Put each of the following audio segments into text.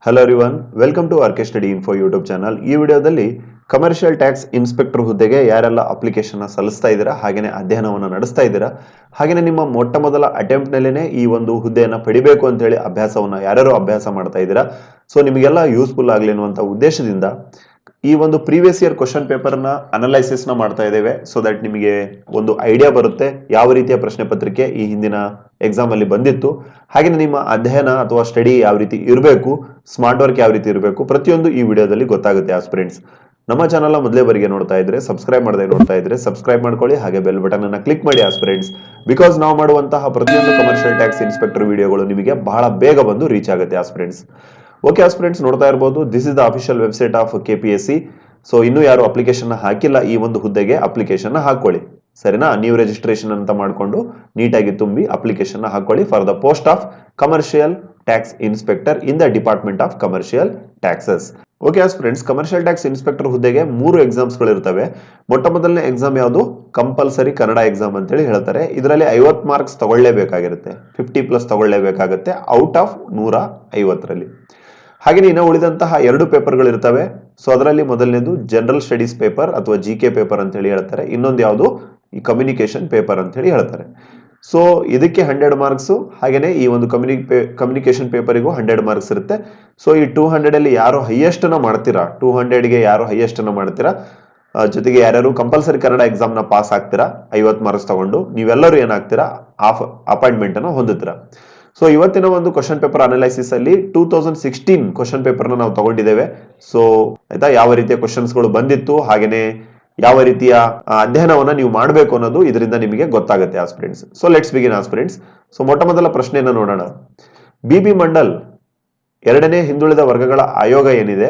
Hello everyone, welcome to RK study info YouTube channel. ಈ ವಿಡಿಯೋದಲ್ಲಿ commercial tax inspector ಹುದ್ದೆಗೆ ಯಾರೆಲ್ಲ ಅಪ್ಲಿಕೇಶನ್ ಸಲ್ಲಿಸ್ತಾ ಇದ್ದೀರಾ, ಹಾಗೆಯೇ ಅಧ್ಯಯನವನ್ನು ನಡೆಸ್ತಾ ಇದ್ದೀರಾ, ಹಾಗೆಯೇ ನಿಮ್ಮ ಮೊಟ್ಟ ಮೊದಲ ಅಟೆಂಪ್ಟ್ ನಲ್ಲೇನೆ ಈ ಒಂದು ಹುದ್ದೆಯನ್ನು ಪಡಿಬೇಕು ಅಂತ ಹೇಳಿ ಅಭ್ಯಾಸವನ್ನು ಯಾರ್ಯಾರು ಅಭ್ಯಾಸ ಮಾಡ್ತಾ ಇದ್ದೀರಾ, ಸೊ ನಿಮಗೆಲ್ಲ ಯೂಸ್ಫುಲ್ ಆಗಲಿ ಅನ್ನುವಂಥ ಉದ್ದೇಶದಿಂದ ಈ ಒಂದು ಪ್ರೀವಿಯಸ್ ಇಯರ್ ಕ್ವಶನ್ ಪೇಪರ್ನ ಅನಲೈಸಿಸ್ ನ ಮಾಡ್ತಾ ಇದ್ದೇವೆ. ಸೊ ದಟ್ ನಿಮಗೆ ಒಂದು ಐಡಿಯಾ ಬರುತ್ತೆ ಯಾವ ರೀತಿಯ ಪ್ರಶ್ನೆ ಪತ್ರಿಕೆ ಈ ಹಿಂದಿನ ಎಕ್ಸಾಮ್ ಅಲ್ಲಿ ಬಂದಿತ್ತು, ಹಾಗೆಯೇ ನಿಮ್ಮ ಅಧ್ಯಯನ ಅಥವಾ ಸ್ಟಡಿ ಯಾವ ರೀತಿ ಇರಬೇಕು, ಸ್ಮಾರ್ಟ್ ವರ್ಕ್ ಯಾವ ರೀತಿ ಇರಬೇಕು, ಪ್ರತಿಯೊಂದು ಈ ವಿಡಿಯೋದಲ್ಲಿ ಗೊತ್ತಾಗುತ್ತೆ ಆಸ್ಪಿರೆಂಟ್ಸ್. ನಮ್ಮ ಚಾನಲ್ ಮೊದಲೇ ಬಾರಿಗೆ ನೋಡ್ತಾ ಇದ್ರೆ ಸಬ್ಸ್ಕ್ರೈಬ್ ಮಾಡದೆ ನೋಡ್ತಾ ಇದ್ರೆ ಸಬ್ಸ್ಕ್ರೈಬ್ ಮಾಡ್ಕೊಳ್ಳಿ, ಹಾಗೆ ಬೆಲ್ ಬಟನ್ ಅನ್ನ ಕ್ಲಿಕ್ ಮಾಡಿ ಆಸ್ಪಿರೆಂಟ್ಸ್. ಬಿಕಾಸ್ ನಾವು ಮಾಡುವಂತಹ ಪ್ರತಿಯೊಂದು ಕಮರ್ಷಿಯಲ್ ಟ್ಯಾಕ್ಸ್ ಇನ್ಸ್ಪೆಕ್ಟರ್ ವಿಡಿಯೋಗಳು ನಿಮಗೆ ಬಹಳ ಬೇಗ ಬಂದು ರೀಚ್ ಆಗುತ್ತೆ ಆಸ್ಪಿರೆಂಟ್ಸ್. ಓಕೆ ಆಸ್ಪಿರೆಂಟ್ಸ್, ನೋಡ್ತಾ ಇರಬಹುದು this is the official website of KPSC. So ಇನ್ನೂ ಯಾರು ಅಪ್ಲಿಕೇಶನ್ ಹಾಕಿಲ್ಲ ಈ ಒಂದು ಹುದ್ದೆಗೆ ಅಪ್ಲಿಕೇಶನ್ ಹಾಕೊಳ್ಳಿ, ಸರಿನಾ? ನ್ಯೂ ರಿಜಿಸ್ಟ್ರೇಷನ್ ಅಂತ ಮಾಡಿಕೊಂಡು ನೀಟಾಗಿ ತುಂಬಿ ಅಪ್ಲಿಕೇಶನ್ ಹಾಕೊಳ್ಳಿ for the post of commercial tax inspector in the department of commercial taxes. Okay friends, commercial tax inspector ಹುದ್ದೆಗೆ 3 ಎಕ್ಸಾಮ್ಸ್ಗಳು ಇರ್ತವೆ. ಮೊಟ್ಟ ಮೊದಲನೇ ಎಕ್ಸಾಮ್ ಯಾವುದು? ಕಂಪಲ್ಸರಿ ಕನ್ನಡ ಎಕ್ಸಾಮ್ ಅಂತೇಳಿ ಹೇಳ್ತಾರೆ. ಇದರಲ್ಲಿ 50 ಮಾರ್ಕ್ಸ್ ತಗೊಳ್ಳೇಬೇಕಾಗಿರುತ್ತೆ, 50+ ತಗೊಳ್ಳೇಬೇಕಾಗುತ್ತೆ ಔಟ್ ಆಫ್ 150ರಲ್ಲಿ. ಹಾಗೆಯೇ ಇನ್ನು ಉಳಿದಂತಹ 2 ಪೇಪರ್ಗಳು ಇರ್ತವೆ. ಸೊ ಅದರಲ್ಲಿ ಮೊದಲನೇದು ಜನರಲ್ ಸ್ಟಡೀಸ್ ಪೇಪರ್ ಅಥವಾ GK ಪೇಪರ್ ಅಂತ ಹೇಳಿ ಹೇಳ್ತಾರೆ, ಇನ್ನೊಂದು ಯಾವುದು ಈ ಕಮ್ಯುನಿಕೇಶನ್ ಪೇಪರ್ ಅಂತ ಹೇಳಿ ಹೇಳ್ತಾರೆ. ಸೊ ಇದಕ್ಕೆ 100 ಮಾರ್ಕ್ಸ್, ಹಾಗೇನೆ ಈ ಒಂದು ಕಮ್ಯುನಿಕೇಶನ್ ಪೇಪರಿಗೂ 100 ಮಾರ್ಕ್ಸ್ ಇರುತ್ತೆ. ಸೊ ಈ 200 ಅಲ್ಲಿ ಯಾರು ಹೈಯೆಸ್ಟ್ ಅನ್ನ ಮಾಡ್ತೀರಾ, 200ಗೆ ಯಾರು ಹೈಯೆಸ್ಟ್ ಅನ್ನ ಮಾಡ್ತೀರಾ, ಜೊತೆಗೆ ಯಾರ್ಯಾರು ಕಂಪಲ್ಸರಿ ಕನ್ನಡ ಎಕ್ಸಾಮ್ ನ ಪಾಸ್ ಆಗ್ತೀರಾ 50 ಮಾರ್ಕ್ಸ್ ತಗೊಂಡು, ನೀವೆಲ್ಲರೂ ಏನಾಗ್ತೀರಾ ಅಪಾಯಿಂಟ್ಮೆಂಟ್ ಅನ್ನು ಹೊಂದುತ್ತೀರಾ. ಸೊ ಇವತ್ತಿನ ಒಂದು ಕ್ವಶನ್ ಪೇಪರ್ ಅನಲೈಸಿಸ್ ಅಲ್ಲಿ 2016 ಕ್ವಶನ್ ಪೇಪರ್ ನಾವು ತಗೊಂಡಿದ್ದೇವೆ. ಸೊ ಆಯ್ತಾ, ಯಾವ ರೀತಿಯ ಕ್ವಶನ್ಸ್ಗಳು ಬಂದಿತ್ತು, ಹಾಗೇನೆ ಯಾವ ರೀತಿಯ ಅಧ್ಯಯನವನ್ನ ನೀವು ಮಾಡಬೇಕು ಅನ್ನೋದು ಇದರಿಂದ ನಿಮಗೆ ಗೊತ್ತಾಗುತ್ತೆ aspirants. So let's begin aspirants. So ಮೊಟ್ಟ ಮೊದಲ ಪ್ರಶ್ನೆಯನ್ನು ನೋಡೋಣ. BB ಮಂಡಲ್ 2ನೇ ಹಿಂದುಳಿದ ವರ್ಗಗಳ ಆಯೋಗ ಏನಿದೆ,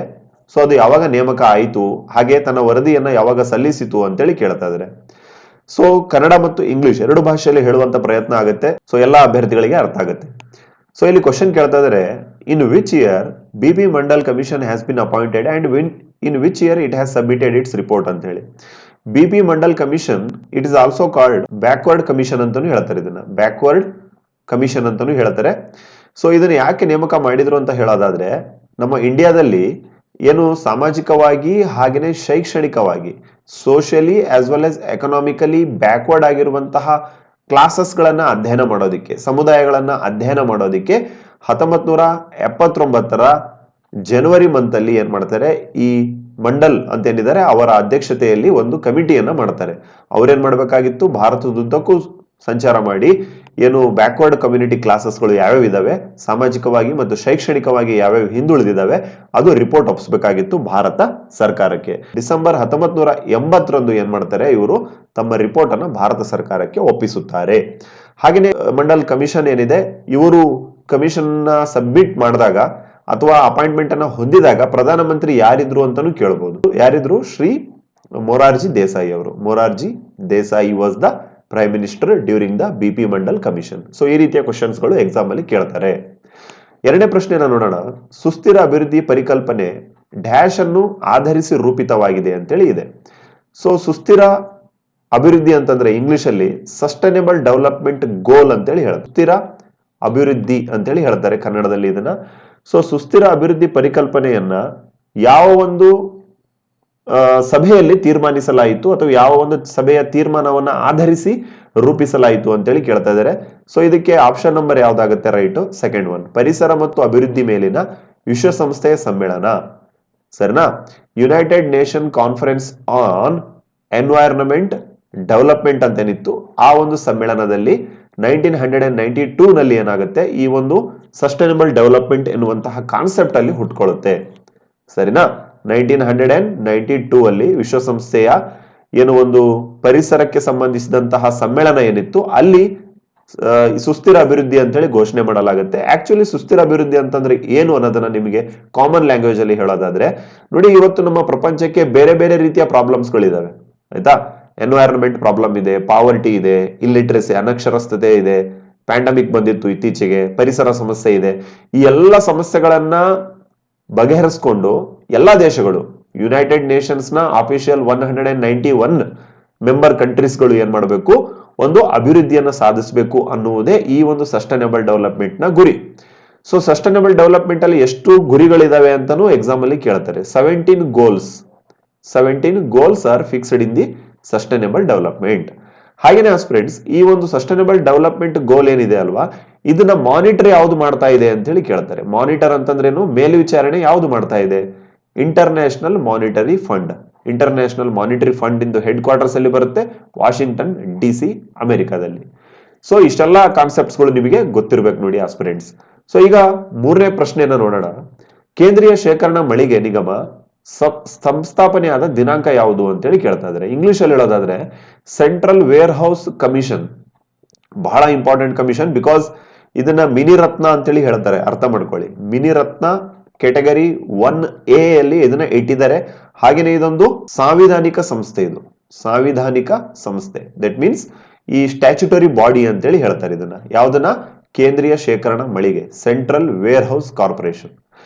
ಸೊ ಅದು ಯಾವಾಗ ನೇಮಕ ಆಯಿತು, ಹಾಗೆ ತನ್ನ ವರದಿಯನ್ನ ಯಾವಾಗ ಸಲ್ಲಿಸಿತು ಅಂತೇಳಿ ಕೇಳ್ತಾ ಇದ್ದಾರೆ. ಸೊ ಕನ್ನಡ ಮತ್ತು ಇಂಗ್ಲಿಷ್ 2 ಭಾಷೆಯಲ್ಲಿ ಹೇಳುವಂತ ಪ್ರಯತ್ನ ಆಗುತ್ತೆ, ಸೊ ಎಲ್ಲಾ ಅಭ್ಯರ್ಥಿಗಳಿಗೆ ಅರ್ಥ ಆಗುತ್ತೆ. ಸೊ ಇಲ್ಲಿ ಕ್ವಶನ್ ಕೇಳ್ತಾ ಇದ್ದಾರೆ, in which year BB Mandal commission has been appointed and in which year it has submitted it's report ಅಂತ ಹೇಳಿ. BB Mandal commission it is also called backward commission ಅಂತಾನು ಹೇಳ್ತಾರೆ, ಇದನ್ನ ಬ್ಯಾಕ್ವರ್ಡ್ ಕಮಿಷನ್ ಅಂತಾನು ಹೇಳ್ತಾರೆ. ಸೊ ಇದನ್ನ ಯಾಕೆ ನೇಮಕ ಮಾಡಿದ್ರು ಅಂತ ಹೇಳೋದಾದ್ರೆ, ನಮ್ಮ ಇಂಡಿಯಾದಲ್ಲಿ ಏನು ಸಾಮಾಜಿಕವಾಗಿ ಹಾಗೆಯೇ ಶೈಕ್ಷಣಿಕವಾಗಿ socially as well as economically backward ಆಗಿರುವಂತಹ ಕ್ಲಾಸಸ್ ಗಳನ್ನ ಅಧ್ಯಯನ ಮಾಡೋದಿಕ್ಕೆ, ಸಮುದಾಯಗಳನ್ನ ಅಧ್ಯಯನ ಮಾಡೋದಿಕ್ಕೆ 1979ರ ಜನವರಿ ಮಂತ್ ಅಲ್ಲಿ ಏನ್ ಮಾಡ್ತಾರೆ, ಈ ಮಂಡಲ್ ಅಂತ ಏನಿದ್ದಾರೆ ಅವರ ಅಧ್ಯಕ್ಷತೆಯಲ್ಲಿ ಒಂದು ಕಮಿಟಿಯನ್ನ ಮಾಡ್ತಾರೆ. ಅವ್ರೇನ್ ಮಾಡ್ಬೇಕಾಗಿತ್ತು, ಭಾರತದುದ್ದಕ್ಕೂ ಸಂಚಾರ ಮಾಡಿ ಏನು ಬ್ಯಾಕ್ವರ್ಡ್ ಕಮ್ಯುನಿಟಿ ಕ್ಲಾಸಸ್ಗಳು ಯಾವ್ಯಾವ ಇದಾವೆ, ಸಾಮಾಜಿಕವಾಗಿ ಮತ್ತು ಶೈಕ್ಷಣಿಕವಾಗಿ ಯಾವ್ಯಾವ ಹಿಂದುಳಿದಿದ್ದಾವೆ, ಅದು ರಿಪೋರ್ಟ್ ಒಪ್ಪಿಸಬೇಕಾಗಿತ್ತು ಭಾರತ ಸರ್ಕಾರಕ್ಕೆ. ಡಿಸೆಂಬರ್ 1980ರಂದು ಏನ್ ಮಾಡ್ತಾರೆ, ಇವರು ತಮ್ಮ ರಿಪೋರ್ಟ್ ಅನ್ನ ಭಾರತ ಸರ್ಕಾರಕ್ಕೆ ಒಪ್ಪಿಸುತ್ತಾರೆ. ಹಾಗೆಯೇ ಮಂಡಲ್ ಕಮಿಷನ್ ಏನಿದೆ, ಇವರು ಕಮಿಷನ್ ನ ಸಬ್ಮಿಟ್ ಮಾಡಿದಾಗ ಅಥವಾ ಅಪಾಯಿಂಟ್ಮೆಂಟ್ ಅನ್ನ ಹೊಂದಿದಾಗ ಪ್ರಧಾನಮಂತ್ರಿ ಯಾರಿದ್ರು ಅಂತಾನು ಕೇಳಬಹುದು. ಯಾರಿದ್ರು? ಶ್ರೀ ಮೊರಾರ್ಜಿ ದೇಸಾಯಿ ಅವರು. Morarji Desai was the prime minister during the BB Mandal commission. So ಈ ರೀತಿಯ ಕ್ವಶನ್ಸ್ ಗಳು ಎಕ್ಸಾಮ್ ಅಲ್ಲಿ ಕೇಳ್ತಾರೆ. 2ನೇ ಪ್ರಶ್ನೆನ ನೋಡೋಣ. ಸುಸ್ಥಿರ ಅಭಿವೃದ್ಧಿ ಪರಿಕಲ್ಪನೆ ಡ್ಯಾಶ್ ಅನ್ನು ಆಧರಿಸಿ ರೂಪಿತವಾಗಿದೆ ಅಂತೇಳಿ ಇದೆ. ಸೊ ಸುಸ್ಥಿರ ಅಭಿವೃದ್ಧಿ ಅಂತಂದ್ರೆ ಇಂಗ್ಲಿಷ್ ಅಲ್ಲಿ ಸಸ್ಟೈನಬಲ್ ಡೆವಲಪ್ಮೆಂಟ್ ಗೋಲ್ ಅಂತೇಳಿ ಹೇಳುತ್ತೆ, ಸುಸ್ಥಿರ ಅಭಿವೃದ್ಧಿ ಅಂತೇಳಿ ಹೇಳ್ತಾರೆ ಕನ್ನಡದಲ್ಲಿ ಇದನ್ನ. ಸೊ ಸುಸ್ಥಿರ ಅಭಿವೃದ್ಧಿ ಪರಿಕಲ್ಪನೆಯನ್ನ ಯಾವ ಒಂದು ಸಭೆಯಲ್ಲಿ ತೀರ್ಮಾನಿಸಲಾಯಿತು ಅಥವಾ ಯಾವ ಒಂದು ಸಭೆಯ ತೀರ್ಮಾನವನ್ನ ಆಧರಿಸಿ ರೂಪಿಸಲಾಯಿತು ಅಂತೇಳಿ ಕೇಳ್ತಾ ಇದ್ದಾರೆ. ಸೊ ಇದಕ್ಕೆ ಆಪ್ಷನ್ ನಂಬರ್ ಯಾವ್ದಾಗುತ್ತೆ? ರೈಟ್, ಸೆಕೆಂಡ್ ಒನ್, ಪರಿಸರ ಮತ್ತು ಅಭಿವೃದ್ಧಿ ಮೇಲಿನ ವಿಶ್ವಸಂಸ್ಥೆಯ ಸಮ್ಮೇಳನ, ಸರಿನಾ? United Nation Conference on Environment Development ಅಂತೇನಿತ್ತು, ಆ ಒಂದು ಸಮ್ಮೇಳನದಲ್ಲಿ 1992 ನಲ್ಲಿ ಏನಾಗುತ್ತೆ, ಈ ಒಂದು ಸಸ್ಟೈನಬಲ್ ಡೆವಲಪ್ಮೆಂಟ್ ಎನ್ನುವಂತಹ ಕಾನ್ಸೆಪ್ಟ್ ಅಲ್ಲಿ ಹುಟ್ಕೊಳ್ಳುತ್ತೆ, ಸರಿನಾ? 1992 ಅಲ್ಲಿ ವಿಶ್ವಸಂಸ್ಥೆಯ ಏನು ಒಂದು ಪರಿಸರಕ್ಕೆ ಸಂಬಂಧಿಸಿದಂತಹ ಸಮ್ಮೇಳನ ಏನಿತ್ತು, ಅಲ್ಲಿ ಸುಸ್ಥಿರ ಅಭಿವೃದ್ಧಿ ಅಂತ ಹೇಳಿ ಘೋಷಣೆ ಮಾಡಲಾಗುತ್ತೆ. ಆಕ್ಚುಲಿ ಸುಸ್ಥಿರ ಅಭಿವೃದ್ಧಿ ಅಂತಂದ್ರೆ ಏನು ಅನ್ನೋದನ್ನ ನಿಮಗೆ ಕಾಮನ್ ಲ್ಯಾಂಗ್ವೇಜ್ ಅಲ್ಲಿ ಹೇಳೋದಾದ್ರೆ ನೋಡಿ, ಇವತ್ತು ನಮ್ಮ ಪ್ರಪಂಚಕ್ಕೆ ಬೇರೆ ಬೇರೆ ರೀತಿಯ ಪ್ರಾಬ್ಲಮ್ಸ್ ಗಳಿದಾವೆ, ಆಯ್ತಾ? ಎನ್ವೈರನ್ಮೆಂಟ್ ಪ್ರಾಬ್ಲಮ್ ಇದೆ, ಪಾವರ್ಟಿ ಇದೆ, ಇಲ್ಲಿಟ್ರಸಿ ಅನಕ್ಷರಸ್ಥತೆ ಇದೆ, ಪ್ಯಾಂಡಮಿಕ್ ಬಂದಿತ್ತು ಇತ್ತೀಚೆಗೆ, ಪರಿಸರ ಸಮಸ್ಯೆ ಇದೆ. ಈ ಎಲ್ಲ ಸಮಸ್ಯೆಗಳನ್ನ ಬಗೆಹರಿಸಿಕೊಂಡು ಎಲ್ಲಾ ದೇಶಗಳು, ಯುನೈಟೆಡ್ ನೇಷನ್ಸ್ ನ ಅಫಿಷಿಯಲ್ 191 ಮೆಂಬರ್ ಕಂಟ್ರೀಸ್ಗಳು ಏನ್ ಮಾಡಬೇಕು, ಒಂದು ಅಭಿವೃದ್ಧಿಯನ್ನ ಸಾಧಿಸಬೇಕು ಅನ್ನುವುದೇ ಈ ಒಂದು ಸಸ್ಟೈನಬಲ್ ಡೆವಲಪ್ಮೆಂಟ್ ನ ಗುರಿ. ಸೊ ಸಸ್ಟೈನಬಲ್ ಡೆವಲಪ್ಮೆಂಟ್ ಅಲ್ಲಿ ಎಷ್ಟು ಗುರಿಗಳಿದಾವೆ ಅಂತಾನು ಎಕ್ಸಾಮ್ ಅಲ್ಲಿ ಕೇಳ್ತಾರೆ. 17 goals are fixed in the sustainable development. ಹಾಗೇನೆ ಫ್ರೆಂಡ್ಸ್, ಈ ಒಂದು ಸಸ್ಟೈನಬಲ್ ಡೆವಲಪ್ಮೆಂಟ್ ಗೋಲ್ ಏನಿದೆ ಅಲ್ವಾ, ಇದನ್ನ ಮಾನಿಟರ್ ಯಾವ್ದು ಮಾಡ್ತಾ ಇದೆ ಅಂತ ಹೇಳಿ ಕೇಳ್ತಾರೆ. ಮಾನಿಟರ್ ಅಂತಂದ್ರೇನು, ಮೇಲ್ವಿಚಾರಣೆ ಯಾವ್ದು ಮಾಡ್ತಾ ಇದೆ? International Monetary Fund. International Monetary Fund ಇಂದು ಹೆಡ್ ಕ್ವಾರ್ಟರ್ಸ್ ಅಲ್ಲಿ ಬರುತ್ತೆ, ವಾಷಿಂಗ್ಟನ್ DC, ಅಮೆರಿಕಾದಲ್ಲಿ. ಸೊ ಇಷ್ಟೆಲ್ಲ ಕಾನ್ಸೆಪ್ಟ್ಸ್ ಗಳು ನಿಮಗೆ ಗೊತ್ತಿರಬೇಕು ನೋಡಿ ಆಸ್ಪಿರೆಂಟ್ಸ್. ಸೊ ಈಗ ಮೂರನೇ ಪ್ರಶ್ನೆಯನ್ನ ನೋಡೋಣ. ಕೇಂದ್ರೀಯ ಶೇಖರಣಾ ಮಳಿಗೆ ನಿಗಮ ಸಂಸ್ಥಾಪನೆಯಾದ ದಿನಾಂಕ ಯಾವುದು ಅಂತೇಳಿ ಕೇಳ್ತಾ ಇದ್ದಾರೆ. ಇಂಗ್ಲಿಷ್ ಅಲ್ಲಿ ಹೇಳೋದಾದ್ರೆ ಸೆಂಟ್ರಲ್ ವೇರ್ ಹೌಸ್ ಕಮಿಷನ್. ಬಹಳ ಇಂಪಾರ್ಟೆಂಟ್ ಕಮಿಷನ್, ಬಿಕಾಸ್ ಇದನ್ನ ಮಿನಿ ರತ್ನ ಅಂತೇಳಿ ಹೇಳ್ತಾರೆ, ಅರ್ಥ ಮಾಡ್ಕೊಳ್ಳಿ. ಮಿನಿ ರತ್ನ ಕ್ಯಾಟಗರಿ 1A ಅಲ್ಲಿ ಇದನ್ನ ಇಟ್ಟಿದ್ದಾರೆ. ಹಾಗೇನೆ ಇದೊಂದು ಸಾಂವಿಧಾನಿಕ ಸಂಸ್ಥೆ. ಇದು ಸಾಂವಿಧಾನಿಕ ಸಂಸ್ಥೆ, ದಟ್ ಮೀನ್ಸ್ ಈ ಸ್ಟ್ಯಾಚ್ಯುಟರಿ ಬಾಡಿ ಅಂತೇಳಿ ಹೇಳ್ತಾರೆ ಇದನ್ನ. ಯಾವ್ದನ್ನ? ಕೇಂದ್ರೀಯ ಶೇಖರಣಾ ಮಳಿಗೆ, central warehouse corporation.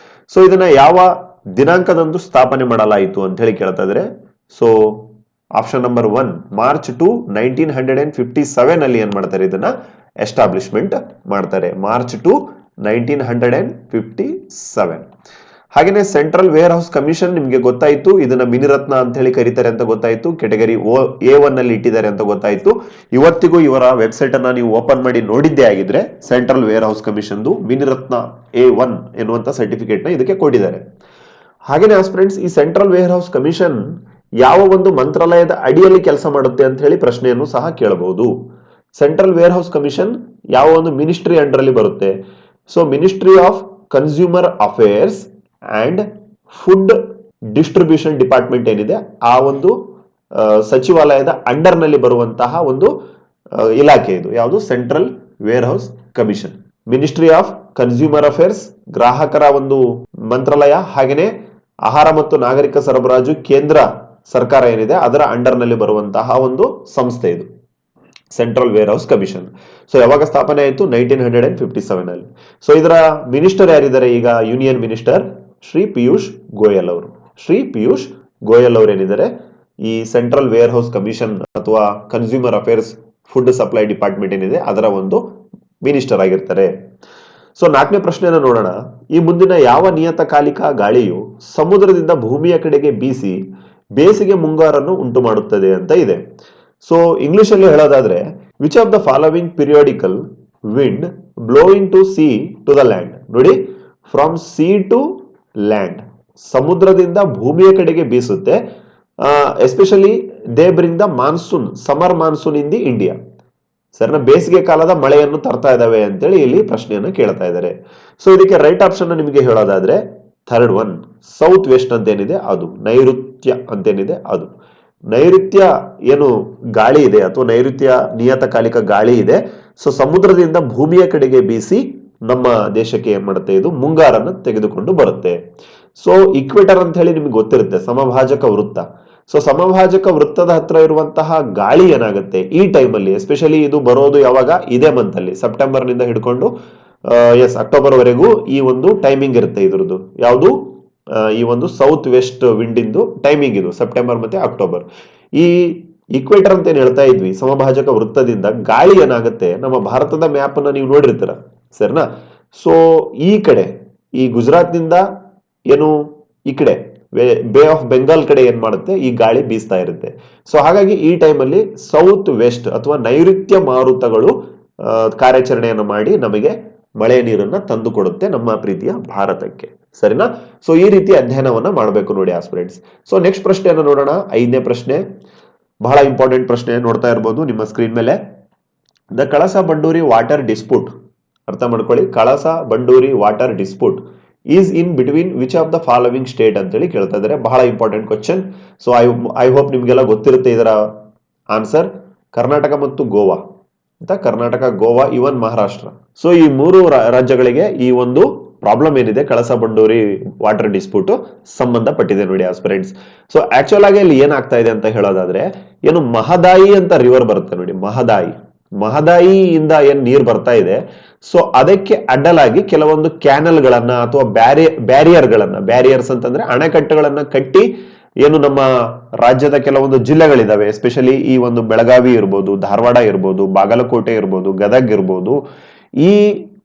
So ಇದನ್ನ ಯಾವ ದಿನಾಂಕದಂದು ಸ್ಥಾಪನೆ ಮಾಡಲಾಯಿತು ಅಂತ ಹೇಳಿ ಕೇಳ್ತಾ ಇದ್ರೆ, ಸೊ ಆಪ್ಷನ್ ನಂಬರ್ 1 ಮಾರ್ಚ್ 2, 1957 ಅಲ್ಲಿ ಏನ್ ಮಾಡ್ತಾರೆ, ಇದನ್ನ ಎಸ್ಟಾಬ್ಲಿಷ್ಮೆಂಟ್ ಮಾಡ್ತಾರೆ. ಮಾರ್ಚ್ 2, 1957. ಹಾಗೇನೆ ಸೆಂಟ್ರಲ್ ವೇರ್ ಹೌಸ್ ಕಮಿಷನ್ ನಿಮ್ಗೆ ಗೊತ್ತಾಯ್ತು, ಇದನ್ನ ಮಿನಿರತ್ನ ಅಂತ ಹೇಳಿ ಕರೀತಾರೆ ಅಂತ ಗೊತ್ತಾಯ್ತು. ಕೆಟಗರಿ A1 ಅಲ್ಲಿ ಇಟ್ಟಿದ್ದಾರೆ ಅಂತ ಗೊತ್ತಾಯ್ತು. ಇವತ್ತಿಗೂ ಇವರ ವೆಬ್ಸೈಟ್ ಅನ್ನ ನೀವು ಓಪನ್ ಮಾಡಿ ನೋಡಿದ್ದೇ ಆಗಿದ್ರೆ central warehouse commission Miniratna A1 ಎನ್ನುವಂತ ಸರ್ಟಿಫಿಕೇಟ್ ನ ಇದಕ್ಕೆ ಕೊಟ್ಟಿದ್ದಾರೆ. ಹಾಗೇನೆ ಫ್ರೆಂಡ್ಸ್, ಈ ಸೆಂಟ್ರಲ್ ವೇರ್ ಹೌಸ್ ಕಮಿಷನ್ ಯಾವ ಒಂದು ಮಂತ್ರಾಲಯದ ಅಡಿಯಲ್ಲಿ ಕೆಲಸ ಮಾಡುತ್ತೆ ಅಂತ ಹೇಳಿ ಪ್ರಶ್ನೆಯನ್ನು ಸಹ ಕೇಳಬಹುದು. ಸೆಂಟ್ರಲ್ ವೇರ್ ಹೌಸ್ ಕಮಿಷನ್ ಯಾವ ಒಂದು ಮಿನಿಸ್ಟ್ರಿ ಅಂಡರ್ ಅಲ್ಲಿ ಬರುತ್ತೆ? So ministry of consumer affairs and food distribution department ಏನಿದೆ, ಆ ಒಂದು ಸಚಿವಾಲಯದ ಅಂಡರ್ ನಲ್ಲಿ ಬರುವಂತಹ ಒಂದು ಇಲಾಖೆ ಇದು. ಯಾವುದು? Central warehouse commission. Ministry of consumer affairs ಗ್ರಾಹಕರ ಒಂದು ಮಂತ್ರಾಲಯ, ಹಾಗೇನೆ ಆಹಾರ ಮತ್ತು ನಾಗರಿಕ ಸರಬರಾಜು ಕೇಂದ್ರ ಸರ್ಕಾರ ಏನಿದೆ ಅದರ ಅಂಡರ್ ನಲ್ಲಿ ಬರುವಂತಹ ಒಂದು ಸಂಸ್ಥೆ ಇದು central warehouse commission. So ಯಾವಾಗ ಸ್ಥಾಪನೆ ಆಯಿತು? 1957 ಅಲ್ಲಿ. ಸೊ ಇದರ ಮಿನಿಸ್ಟರ್ ಯಾರಿದ್ದಾರೆ ಈಗ? ಯೂನಿಯನ್ ಮಿನಿಸ್ಟರ್ ಶ್ರೀ ಪಿಯೂಷ್ ಗೋಯಲ್ ಅವರು. ಶ್ರೀ ಪಿಯೂಷ್ ಗೋಯಲ್ ಅವರು ಏನಿದ್ದಾರೆ ಈ ಸೆಂಟ್ರಲ್ ವೇರ್ ಹೌಸ್ ಕಮಿಷನ್ ಅಥವಾ consumer affairs food supply department ಏನಿದೆ ಅದರ ಒಂದು ಮಿನಿಸ್ಟರ್ ಆಗಿರ್ತಾರೆ. ಸೊ 4ನೇ ಪ್ರಶ್ನೆಯನ್ನು ನೋಡೋಣ. ಈ ಮುಂದಿನ ಯಾವ ನಿಯತಕಾಲಿಕ ಗಾಳಿಯು ಸಮುದ್ರದಿಂದ ಭೂಮಿಯ ಕಡೆಗೆ ಬೀಸಿ ಬೇಸಿಗೆ ಮುಂಗಾರನ್ನು ಉಂಟು ಮಾಡುತ್ತದೆ ಅಂತ ಇದೆ. ಸೊ ಇಂಗ್ಲಿಷ್ ಅಲ್ಲಿ ಹೇಳೋದಾದ್ರೆ, which of the following periodical wind blowing to sea to the land. ನೋಡಿ, ಫ್ರಮ್ ಸಿ ಟು ಲ್ಯಾಂಡ್, ಸಮುದ್ರದಿಂದ ಭೂಮಿಯ ಕಡೆಗೆ ಬೀಸುತ್ತೆ. Especially they bring the monsoon, summer monsoon in the India. ಸರಿನಾ? ಬೇಸಿಗೆ ಕಾಲದ ಮಳೆಯನ್ನು ತರ್ತಾ ಇದಾವೆ ಅಂತೇಳಿ ಇಲ್ಲಿ ಪ್ರಶ್ನೆಯನ್ನು ಕೇಳ್ತಾ ಇದ್ದಾರೆ. ಸೊ ಇದಕ್ಕೆ ರೈಟ್ ಆಪ್ಷನ್ ನಿಮಗೆ ಹೇಳೋದಾದ್ರೆ ಥರ್ಡ್ ಒನ್, ಸೌತ್ ವೆಸ್ಟ್ ಅಂತೇನಿದೆ ಅದು, ನೈಋತ್ಯ ಅಂತೇನಿದೆ ಅದು. ನೈಋತ್ಯ ಏನು ಗಾಳಿ ಇದೆ ಅಥವಾ ನೈಋತ್ಯ ನಿಯತಕಾಲಿಕ ಗಾಳಿ ಇದೆ, ಸೊ ಸಮುದ್ರದಿಂದ ಭೂಮಿಯ ಕಡೆಗೆ ಬೀಸಿ ನಮ್ಮ ದೇಶಕ್ಕೆ ಏನ್ ಮಾಡುತ್ತೆ, ಇದು ಮುಂಗಾರನ್ನು ತೆಗೆದುಕೊಂಡು ಬರುತ್ತೆ. ಸೊ ಇಕ್ವೇಟರ್ ಅಂತ ಹೇಳಿ ನಿಮ್ಗೆ ಗೊತ್ತಿರುತ್ತೆ, ಸಮಭಾಜಕ ವೃತ್ತ. ಸೊ ಸಮಭಾಜಕ ವೃತ್ತದ ಹತ್ರ ಇರುವಂತಹ ಗಾಳಿ ಏನಾಗುತ್ತೆ ಈ ಟೈಮ್ ಅಲ್ಲಿ, ಎಸ್ಪೆಷಲಿ ಇದು ಬರೋದು ಯಾವಾಗ? ಇದೇ ಮಂತ್ ಅಲ್ಲಿ, ಸೆಪ್ಟೆಂಬರ್ ನಿಂದ ಹಿಡ್ಕೊಂಡು ಅಕ್ಟೋಬರ್ ವರೆಗೂ ಈ ಒಂದು ಟೈಮಿಂಗ್ ಇರುತ್ತೆ ಇದ್ರದ್ದು. ಯಾವುದು? ಈ ಒಂದು ಸೌತ್ ವೆಸ್ಟ್ ವಿಂಡ್ ಇಂದು ಟೈಮಿಂಗ್ ಇದು, ಸೆಪ್ಟೆಂಬರ್ ಮತ್ತೆ ಅಕ್ಟೋಬರ್. ಈ ಈಕ್ವೇಟರ್ ಅಂತ ಏನ್ ಹೇಳ್ತಾ ಇದ್ವಿ, ಸಮಭಾಜಕ ವೃತ್ತದಿಂದ ಗಾಳಿ ಏನಾಗುತ್ತೆ, ನಮ್ಮ ಭಾರತದ ಮ್ಯಾಪ್ ಅನ್ನ ನೀವು ನೋಡಿರ್ತೀರ, ಸರಿನಾ? ಸೊ ಈ ಕಡೆ ಈ ಗುಜರಾತ್ ನಿಂದ ಏನು ಈ ಕಡೆ ಬೇ ಆಫ್ ಬೆಂಗಾಲ್ ಕಡೆ ಏನ್ ಮಾಡುತ್ತೆ, ಈ ಗಾಳಿ ಬೀಸ್ತಾ ಇರುತ್ತೆ. ಸೊ ಹಾಗಾಗಿ ಈ ಟೈಮಲ್ಲಿ ಸೌತ್ ವೆಸ್ಟ್ ಅಥವಾ ನೈಋತ್ಯ ಮಾರುತಗಳು ಕಾರ್ಯಾಚರಣೆಯನ್ನು ಮಾಡಿ ನಮಗೆ ಮಳೆ ನೀರನ್ನ ತಂದು ಕೊಡುತ್ತೆ ನಮ್ಮ ಪ್ರೀತಿಯ ಭಾರತಕ್ಕೆ, ಸರಿನಾ? ಸೊ ಈ ರೀತಿ ಅಧ್ಯಯನವನ್ನ ಮಾಡಬೇಕು ನೋಡಿ ಆಸ್ಪಿರೆಂಟ್ಸ್. ಸೊ ನೆಕ್ಸ್ಟ್ ಪ್ರಶ್ನೆಯನ್ನು ನೋಡೋಣ. 5ನೇ ಪ್ರಶ್ನೆ, ಬಹಳ ಇಂಪಾರ್ಟೆಂಟ್ ಪ್ರಶ್ನೆ, ನೋಡ್ತಾ ಇರಬಹುದು ನಿಮ್ಮ ಸ್ಕ್ರೀನ್ ಮೇಲೆ. The Kalasa Banduri water dispute, ಅರ್ಥ ಮಾಡ್ಕೊಳ್ಳಿ, Kalasa Banduri water dispute is in between which of the following state ಅಂತೇಳಿ ಕೇಳ್ತಾ ಇದ್ದಾರೆ. ಬಹಳ important question. So I hope ನಿಮ್ಗೆಲ್ಲ ಗೊತ್ತಿರುತ್ತೆ ಇದರ ಆನ್ಸರ್. ಕರ್ನಾಟಕ ಮತ್ತು ಗೋವಾ ಅಂತ, ಕರ್ನಾಟಕ, ಗೋವಾ, ಇವನ್ ಮಹಾರಾಷ್ಟ್ರ. ಸೊ ಈ 3 ರಾಜ್ಯಗಳಿಗೆ ಈ ಒಂದು ಪ್ರಾಬ್ಲಮ್ ಏನಿದೆ, ಕಳಸಾ ಬಂಡೂರಿ ವಾಟರ್ ಡಿಸ್ಪ್ಯೂಟ್ ಸಂಬಂಧಪಟ್ಟಿದೆ ನೋಡಿ ಆಸ್ಪಿರೆಂಟ್ಸ್. ಸೊ ಆಕ್ಚುಲ್ ಆಗಿ ಇಲ್ಲಿ ಏನಾಗ್ತಾ ಇದೆ ಅಂತ ಹೇಳೋದಾದ್ರೆ, ಏನು ಮಹದಾಯಿ ಅಂತ ರಿವರ್ ಬರುತ್ತೆ ನೋಡಿ, ಮಹದಾಯಿಯಿಂದ ಏನ್ ನೀರ್ ಬರ್ತಾ ಇದೆ, ಸೊ ಅದಕ್ಕೆ ಅಡ್ಡಲಾಗಿ ಕೆಲವೊಂದು ಕ್ಯಾನಲ್ ಗಳನ್ನ ಅಥವಾ ಬ್ಯಾರಿಯರ್ಸ್ ಅಂತಂದ್ರೆ ಅಣೆಕಟ್ಟುಗಳನ್ನ ಕಟ್ಟಿ ಏನು ನಮ್ಮ ರಾಜ್ಯದ ಕೆಲವೊಂದು ಜಿಲ್ಲೆಗಳಿದಾವೆ, ಎಸ್ಪೆಷಲಿ ಈ ಒಂದು ಬೆಳಗಾವಿ ಇರ್ಬೋದು, ಧಾರವಾಡ ಇರ್ಬೋದು, ಬಾಗಲಕೋಟೆ ಇರ್ಬೋದು, ಗದಗ್ ಇರ್ಬೋದು, ಈ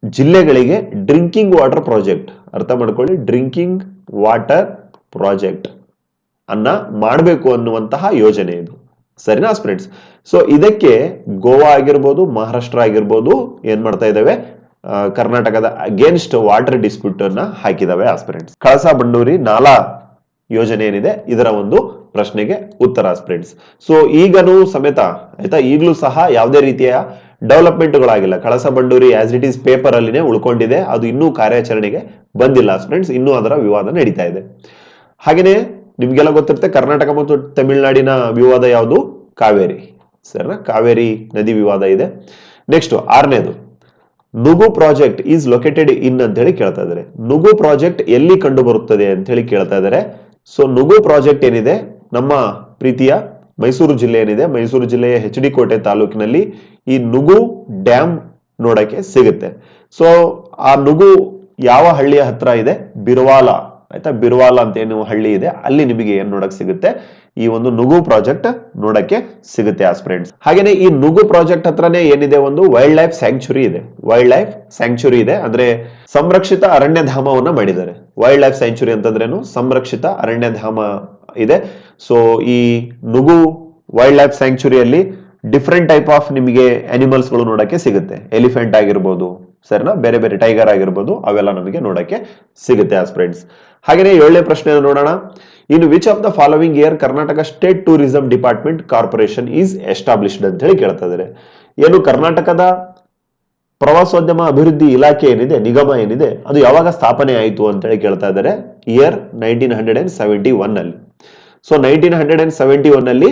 ಜಿಲ್ಲೆಗಳಿಗೆ ಡ್ರಿಂಕಿಂಗ್ ವಾಟರ್ ಪ್ರಾಜೆಕ್ಟ್, ಅರ್ಥ ಮಾಡ್ಕೊಳ್ಳಿ, ಡ್ರಿಂಕಿಂಗ್ ವಾಟರ್ ಪ್ರಾಜೆಕ್ಟ್ ಅನ್ನ ಮಾಡಬೇಕು ಅನ್ನುವಂತಹ ಯೋಜನೆ ಇದು. ಸರಿನಾ ಫ್ರೆಂಡ್ಸ್? ಸೊ ಇದಕ್ಕೆ ಗೋವಾ ಆಗಿರ್ಬೋದು, ಮಹಾರಾಷ್ಟ್ರ ಆಗಿರ್ಬೋದು ಏನ್ ಮಾಡ್ತಾ ಇದಾವೆ, ಕರ್ನಾಟಕದ ಅಗೇನ್ಸ್ಟ್ ವಾಟರ್ ಡಿಸ್ಪ್ಯೂಟ್ ಅನ್ನ ಹಾಕಿದಾವೆ ಆಸ್ಪಿರೆಂಟ್ಸ್. ಕಳಸಾ ಬಂಡೂರಿ ನಾಲಾ ಯೋಜನೆ ಏನಿದೆ ಇದರ ಒಂದು ಪ್ರಶ್ನೆಗೆ ಉತ್ತರ ಆಸ್ಪಿರೆಂಟ್ಸ್. ಸೊ ಈಗನೂ ಸಮೇತ ಆಯ್ತಾ, ಈಗಲೂ ಸಹ ಯಾವುದೇ ರೀತಿಯ ಡೆವಲಪ್ಮೆಂಟ್ಗಳಾಗಿಲ್ಲ. Kalasa Banduri as it is paper ಅಲ್ಲಿನೇ ಉಳ್ಕೊಂಡಿದೆ, ಅದು ಇನ್ನೂ ಕಾರ್ಯಾಚರಣೆಗೆ ಬಂದಿಲ್ಲ ಆಸ್ಪಿರೆಂಟ್ಸ್, ಇನ್ನೂ ಅದರ ವಿವಾದ ನಡೀತಾ ಇದೆ. ಹಾಗೇನೆ ನಿಮ್ಗೆಲ್ಲ ಗೊತ್ತಿರುತ್ತೆ, ಕರ್ನಾಟಕ ಮತ್ತು ತಮಿಳುನಾಡಿನ ವಿವಾದ ಯಾವುದು, ಕಾವೇರಿ. ಸರಿನಾ, ಕಾವೇರಿ ನದಿ ವಿವಾದ ಇದೆ. ನೆಕ್ಸ್ಟ್ 6ನೇದು, Nugu project is located in ಅಂತ ಹೇಳಿ ಕೇಳ್ತಾ ಇದ್ದಾರೆ. ನುಗು ಪ್ರಾಜೆಕ್ಟ್ ಎಲ್ಲಿ ಕಂಡು ಬರುತ್ತದೆ ಅಂತ ಹೇಳಿ ಕೇಳ್ತಾ ಇದ್ದಾರೆ. ಸೊ ನುಗು ಪ್ರಾಜೆಕ್ಟ್ ಏನಿದೆ ನಮ್ಮ ಪ್ರೀತಿಯ ಮೈಸೂರು ಜಿಲ್ಲೆ ಏನಿದೆ, ಮೈಸೂರು ಜಿಲ್ಲೆಯ HD ಕೋಟೆ ತಾಲೂಕಿನಲ್ಲಿ ಈ ನುಗು ಡ್ಯಾಮ್ ನೋಡಕ್ಕೆ ಸಿಗುತ್ತೆ. ಸೊ ಆ ನುಗು ಯಾವ ಹಳ್ಳಿಯ ಹತ್ರ ಇದೆ, ಬಿರ್ವಾಲ, ಆಯ್ತಾ, ಬಿರ್ವಾಲ ಅಂತ ಏನು ಹಳ್ಳಿ ಇದೆ ಅಲ್ಲಿ ನಿಮಗೆ ಏನ್ ನೋಡಕ್ ಸಿಗುತ್ತೆ, ಈ ಒಂದು ನುಗು ಪ್ರಾಜೆಕ್ಟ್ ನೋಡಕ್ಕೆ ಸಿಗುತ್ತೆ ಆಸ್ಪಿರೆಂಟ್ಸ್. ಹಾಗೇನೆ ಈ ನುಗು ಪ್ರಾಜೆಕ್ಟ್ ಹತ್ರನೇ ಏನಿದೆ, ಒಂದು ವೈಲ್ಡ್ ಲೈಫ್ ಸ್ಯಾಂಕ್ಚುರಿ ಇದೆ. ವೈಲ್ಡ್ ಲೈಫ್ ಸ್ಯಾಂಕ್ಚುರಿ ಇದೆ ಅಂದ್ರೆ ಸಂರಕ್ಷಿತ ಅರಣ್ಯಧಾಮವನ್ನ ಮಾಡಿದ್ದಾರೆ. ವೈಲ್ಡ್ ಲೈಫ್ ಸ್ಯಾಂಕ್ಚುರಿ ಅಂತಂದ್ರೇನು, ಸಂರಕ್ಷಿತ ಅರಣ್ಯಧಾಮ ಇದೆ. ಸೊ ಈ ನುಗು ವೈಲ್ಡ್ ಲೈಫ್ ಸ್ಯಾಂಕ್ಚುರಿಯಲ್ಲಿ ಡಿಫ್ರೆಂಟ್ ಟೈಪ್ ಆಫ್ ನಿಮಗೆ ಅನಿಮಲ್ಸ್ ಗಳು ನೋಡಕ್ಕೆ ಸಿಗುತ್ತೆ. ಎಲಿಫೆಂಟ್ ಆಗಿರ್ಬೋದು, ಸರಿನಾ, ಬೇರೆ ಬೇರೆ ಟೈಗರ್ ಆಗಿರ್ಬೋದು, ಅವೆಲ್ಲ ನಮಗೆ ನೋಡಕ್ಕೆ ಸಿಗುತ್ತೆ ಆಸ್ಪಿರೆಂಟ್ಸ್. ಹಾಗೇನೆ 7ನೇ ಪ್ರಶ್ನೆ ನೋಡೋಣ. In which of the following year Karnataka state tourism department corporation is established ಅಂತ ಹೇಳಿ ಕೇಳ್ತಾ ಇದ್ದಾರೆ. ಏನು ಕರ್ನಾಟಕದ ಪ್ರವಾಸೋದ್ಯಮ ಅಭಿವೃದ್ಧಿ ಇಲಾಖೆ ಏನಿದೆ, ನಿಗಮ ಏನಿದೆ, ಅದು ಯಾವಾಗ ಸ್ಥಾಪನೆ ಆಯಿತು ಅಂತ ಹೇಳಿ ಕೇಳ್ತಾ ಇದ್ದಾರೆ. ಇಯರ್ 1971 ಅಲ್ಲಿ. ಸೊ 1971 ಅಲ್ಲಿ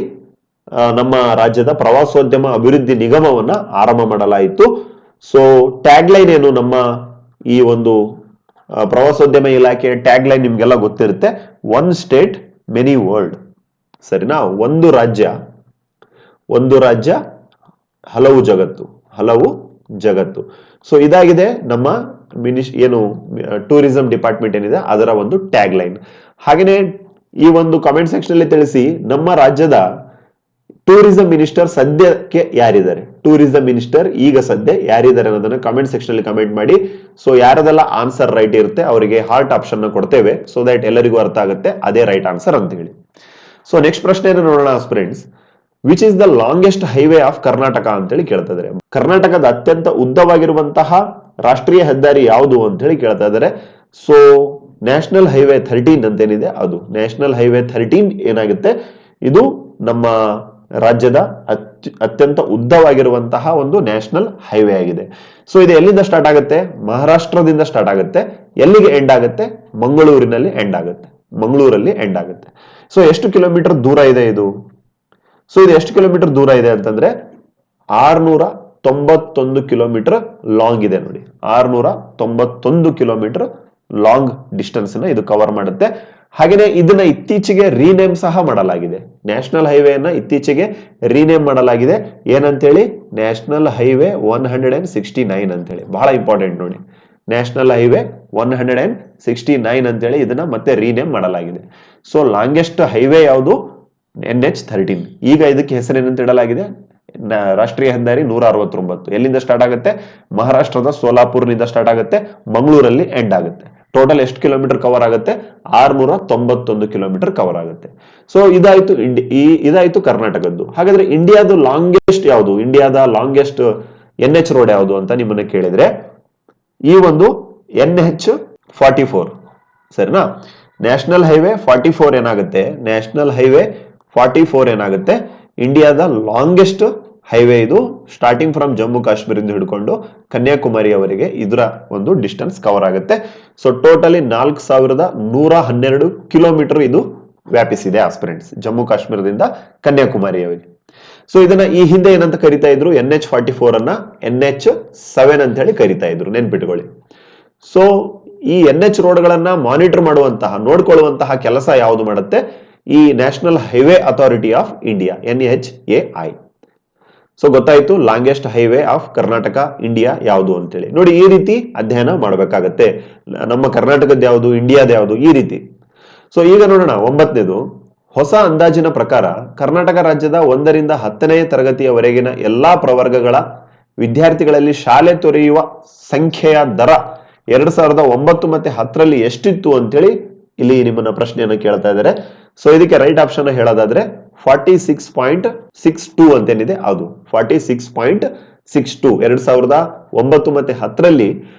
ನಮ್ಮ ರಾಜ್ಯದ ಪ್ರವಾಸೋದ್ಯಮ ಅಭಿವೃದ್ಧಿ ನಿಗಮವನ್ನ ಆರಂಭ ಮಾಡಲಾಯಿತು. ಸೊ ಟ್ಯಾಗ್ ಲೈನ್ ಏನು, ನಮ್ಮ ಈ ಒಂದು ಪ್ರವಾಸೋದ್ಯಮ ಇಲಾಖೆಯ ಟ್ಯಾಗ್ ಲೈನ್ ನಿಮ್ಗೆಲ್ಲ ಗೊತ್ತಿರುತ್ತೆ, ಒನ್ ಸ್ಟೇಟ್ ಮೆನಿ ವರ್ಲ್ಡ್. ಸರಿನಾ, ಒಂದು ರಾಜ್ಯ ಹಲವು ಜಗತ್ತು, ಹಲವು ಜಗತ್ತು. ಸೊ ಇದಾಗಿದೆ ನಮ್ಮ ಏನು ಟೂರಿಸಂ ಡಿಪಾರ್ಟ್ಮೆಂಟ್ ಏನಿದೆ ಅದರ ಒಂದು ಟ್ಯಾಗ್ ಲೈನ್. ಹಾಗೇನೆ ಈ ಒಂದು ಕಾಮೆಂಟ್ ಸೆಕ್ಷನ್ ಅಲ್ಲಿ ತಿಳಿಸಿ, ನಮ್ಮ ರಾಜ್ಯದ ಟೂರಿಸಂ ಮಿನಿಸ್ಟರ್ ಸದ್ಯಕ್ಕೆ ಯಾರಿದ್ದಾರೆ, ಟೂರಿಸಂ ಮಿನಿಸ್ಟರ್ ಈಗ ಸದ್ಯ ಯಾರಿದ್ದಾರೆ ಅನ್ನೋದನ್ನ ಕಾಮೆಂಟ್ ಸೆಕ್ಷನ್ ಅಲ್ಲಿ ಕಮೆಂಟ್ ಮಾಡಿ. ಸೊ ಯಾರದೆಲ್ಲ ಆನ್ಸರ್ ರೈಟ್ ಇರುತ್ತೆ ಅವರಿಗೆ ಹಾರ್ಟ್ ಆಪ್ಷನ್ ಕೊಡ್ತೇವೆ, ಸೊ ದಟ್ ಎಲ್ಲರಿಗೂ ಅರ್ಥ ಆಗುತ್ತೆ ಅದೇ ರೈಟ್ ಆನ್ಸರ್ ಅಂತ ಹೇಳಿ. ಸೊ ನೆಕ್ಸ್ಟ್ ಪ್ರಶ್ನೆಯನ್ನು ನೋಡೋಣ friends. Which is the longest highway of Karnataka ಅಂತ ಹೇಳಿ ಕೇಳ್ತಾ ಇದ್ದಾರೆ. ಕರ್ನಾಟಕದ ಅತ್ಯಂತ ಉದ್ದವಾಗಿರುವಂತಹ ರಾಷ್ಟ್ರೀಯ ಹೆದ್ದಾರಿ ಯಾವುದು ಅಂತ ಹೇಳಿ ಕೇಳ್ತಾ ಇದ್ದಾರೆ. ಸೊ ನ್ಯಾಷನಲ್ ಹೈವೇ 13 ಅಂತೇನಿದೆ ಅದು, ನ್ಯಾಷನಲ್ ಹೈವೇ 13 ಏನಾಗುತ್ತೆ, ಇದು ನಮ್ಮ ರಾಜ್ಯದ ಅತ್ಯಂತ ಉದ್ದವಾಗಿರುವಂತಹ ಒಂದು ನ್ಯಾಷನಲ್ ಹೈವೇ ಆಗಿದೆ. ಸೊ ಇದು ಎಲ್ಲಿಂದ ಸ್ಟಾರ್ಟ್ ಆಗುತ್ತೆ, ಮಹಾರಾಷ್ಟ್ರದಿಂದ ಸ್ಟಾರ್ಟ್ ಆಗುತ್ತೆ. ಎಲ್ಲಿಗೆ ಎಂಡ್ ಆಗುತ್ತೆ, ಮಂಗಳೂರಿನಲ್ಲಿ ಎಂಡ್ ಆಗುತ್ತೆ, ಮಂಗಳೂರಲ್ಲಿ ಎಂಡ್ ಆಗುತ್ತೆ. ಸೊ ಎಷ್ಟು ಕಿಲೋಮೀಟರ್ ದೂರ ಇದೆ ಇದು, ಸೊ ಇದು ಎಷ್ಟು ಕಿಲೋಮೀಟರ್ ದೂರ ಇದೆ ಅಂತಂದ್ರೆ 691 ಕಿಲೋಮೀಟರ್ ಲಾಂಗ್ ಇದೆ ನೋಡಿ. 691 ಕಿಲೋಮೀಟರ್ ಲಾಂಗ್ ಡಿಸ್ಟೆನ್ಸ್ ಇದು ಕವರ್ ಮಾಡುತ್ತೆ. ಹಾಗೇನೆ ಇದನ್ನ ಇತ್ತೀಚೆಗೆ ರೀನೇಮ್ ಸಹ ಮಾಡಲಾಗಿದೆ. ನ್ಯಾಷನಲ್ ಹೈವೇನ ಇತ್ತೀಚೆಗೆ ರೀನೇಮ್ ಮಾಡಲಾಗಿದೆ. ಏನಂತೇಳಿ, ನ್ಯಾಷನಲ್ ಹೈವೇ 169 ಅಂತೇಳಿ. ಬಹಳ ಇಂಪಾರ್ಟೆಂಟ್ ನೋಡಿ, ನ್ಯಾಷನಲ್ ಹೈವೇ 169 ಅಂತೇಳಿ ಇದನ್ನ ಮತ್ತೆ ರೀನೇಮ್ ಮಾಡಲಾಗಿದೆ. ಸೊ ಲಾಂಗೆಸ್ಟ್ ಹೈವೇ ಯಾವುದು, NH13. ಈಗ ಇದಕ್ಕೆ ಹೆಸರೇನಂತ ಇಡಲಾಗಿದೆ, ರಾಷ್ಟ್ರೀಯ ಹೆದ್ದಾರಿ 169. ಎಲ್ಲಿಂದ ಸ್ಟಾರ್ಟ್ ಆಗುತ್ತೆ, ಮಹಾರಾಷ್ಟ್ರದ ಸೋಲಾಪುರ್ನಿಂದ ಸ್ಟಾರ್ಟ್ ಆಗುತ್ತೆ, ಮಂಗಳೂರಲ್ಲಿ ಎಂಡ್ ಆಗುತ್ತೆ. ಟೋಟಲ್ ಎಷ್ಟು ಕಿಲೋಮೀಟರ್ ಕವರ್ ಆಗುತ್ತೆ, 691 ಕಿಲೋಮೀಟರ್ ಕವರ್ ಆಗುತ್ತೆ. ಸೊ ಇದಾಯ್ತು ಕರ್ನಾಟಕದ್ದು. ಹಾಗಾದ್ರೆ ಇಂಡಿಯಾದ ಲಾಂಗೆಸ್ಟ್ ಯಾವುದು, ಇಂಡಿಯಾದ ಲಾಂಗೆಸ್ಟ್ NH ರೋಡ್ ಯಾವುದು ಅಂತ ನಿಮ್ಮನ್ನ ಕೇಳಿದ್ರೆ ಈ ಒಂದು NH44. ಸರಿನಾ, ನ್ಯಾಷನಲ್ ಹೈವೇ 44 ಏನಾಗುತ್ತೆ, ನ್ಯಾಷನಲ್ ಹೈವೇ 44 ಏನಾಗುತ್ತೆ, ಇಂಡಿಯಾದ ಲಾಂಗೆಸ್ಟ್ ಹೈವೇ ಇದು. ಸ್ಟಾರ್ಟಿಂಗ್ ಫ್ರಮ್ ಜಮ್ಮು ಕಾಶ್ಮೀರದಿಂದ ಹಿಡ್ಕೊಂಡು ಕನ್ಯಾಕುಮಾರಿಯವರೆಗೆ ಇದರ ಒಂದು ಡಿಸ್ಟೆನ್ಸ್ ಕವರ್ ಆಗುತ್ತೆ. ಸೊ ಟೋಟಲಿ 4112 ಕಿಲೋಮೀಟರ್ ಇದು ವ್ಯಾಪಿಸಿದೆ ಆಸ್ಪಿರೆಂಟ್ಸ್, ಜಮ್ಮು ಕಾಶ್ಮೀರದಿಂದ ಕನ್ಯಾಕುಮಾರಿಯವರೆಗೆ. ಸೊ ಇದನ್ನ ಈ ಹಿಂದೆ ಏನಂತ ಕರಿತಾ ಇದ್ರು, NH44 ಅನ್ನ NH7 ಅಂತ ಹೇಳಿ ಕರಿತಾ ಇದ್ರು, ನೆನ್ಪಿಟ್ಕೊಳ್ಳಿ. ಸೊ ಈ NH ರೋಡ್ಗಳನ್ನ ಮಾನಿಟರ್ ಮಾಡುವಂತಹ, ನೋಡ್ಕೊಳ್ಳುವಂತಹ ಕೆಲಸ ಯಾವುದು ಮಾಡುತ್ತೆ, ಈ National Highway Authority of India, NHAI. So ಗೊತ್ತಾಯ್ತು longest highway of Karnataka India ಯಾವುದು ಅಂತೇಳಿ. ನೋಡಿ, ಈ ರೀತಿ ಅಧ್ಯಯನ ಮಾಡಬೇಕಾಗತ್ತೆ. ನಮ್ಮ ಕರ್ನಾಟಕದ ಯಾವುದು, ಇಂಡಿಯಾದ ಯಾವುದು, ಈ ರೀತಿ. ಸೊ ಈಗ ನೋಡೋಣ 9ನೇದು. ಹೊಸ ಅಂದಾಜಿನ ಪ್ರಕಾರ ಕರ್ನಾಟಕ ರಾಜ್ಯದ 1ರಿಂದ 10ನೇ ತರಗತಿಯವರೆಗಿನ ಎಲ್ಲಾ ಪ್ರವರ್ಗಗಳ ವಿದ್ಯಾರ್ಥಿಗಳಲ್ಲಿ ಶಾಲೆ ತೊರೆಯುವ ಸಂಖ್ಯೆಯ ದರ 2009 ಮತ್ತೆ 10ರಲ್ಲಿ ಎಷ್ಟಿತ್ತು ಅಂತೇಳಿ ಇಲ್ಲಿ ನಿಮ್ಮನ್ನ ಪ್ರಶ್ನೆಯನ್ನು ಕೇಳ್ತಾ ಇದ್ದಾರೆ. ಸೊ ಇದಕ್ಕೆ ರೈಟ್ ಆಪ್ಷನ್ ಹೇಳೋದಾದ್ರೆ 46.62 ಅಂತೇನಿದೆ ಅದು 46.62. 2009 ಮತ್ತೆ 10ರಲ್ಲಿ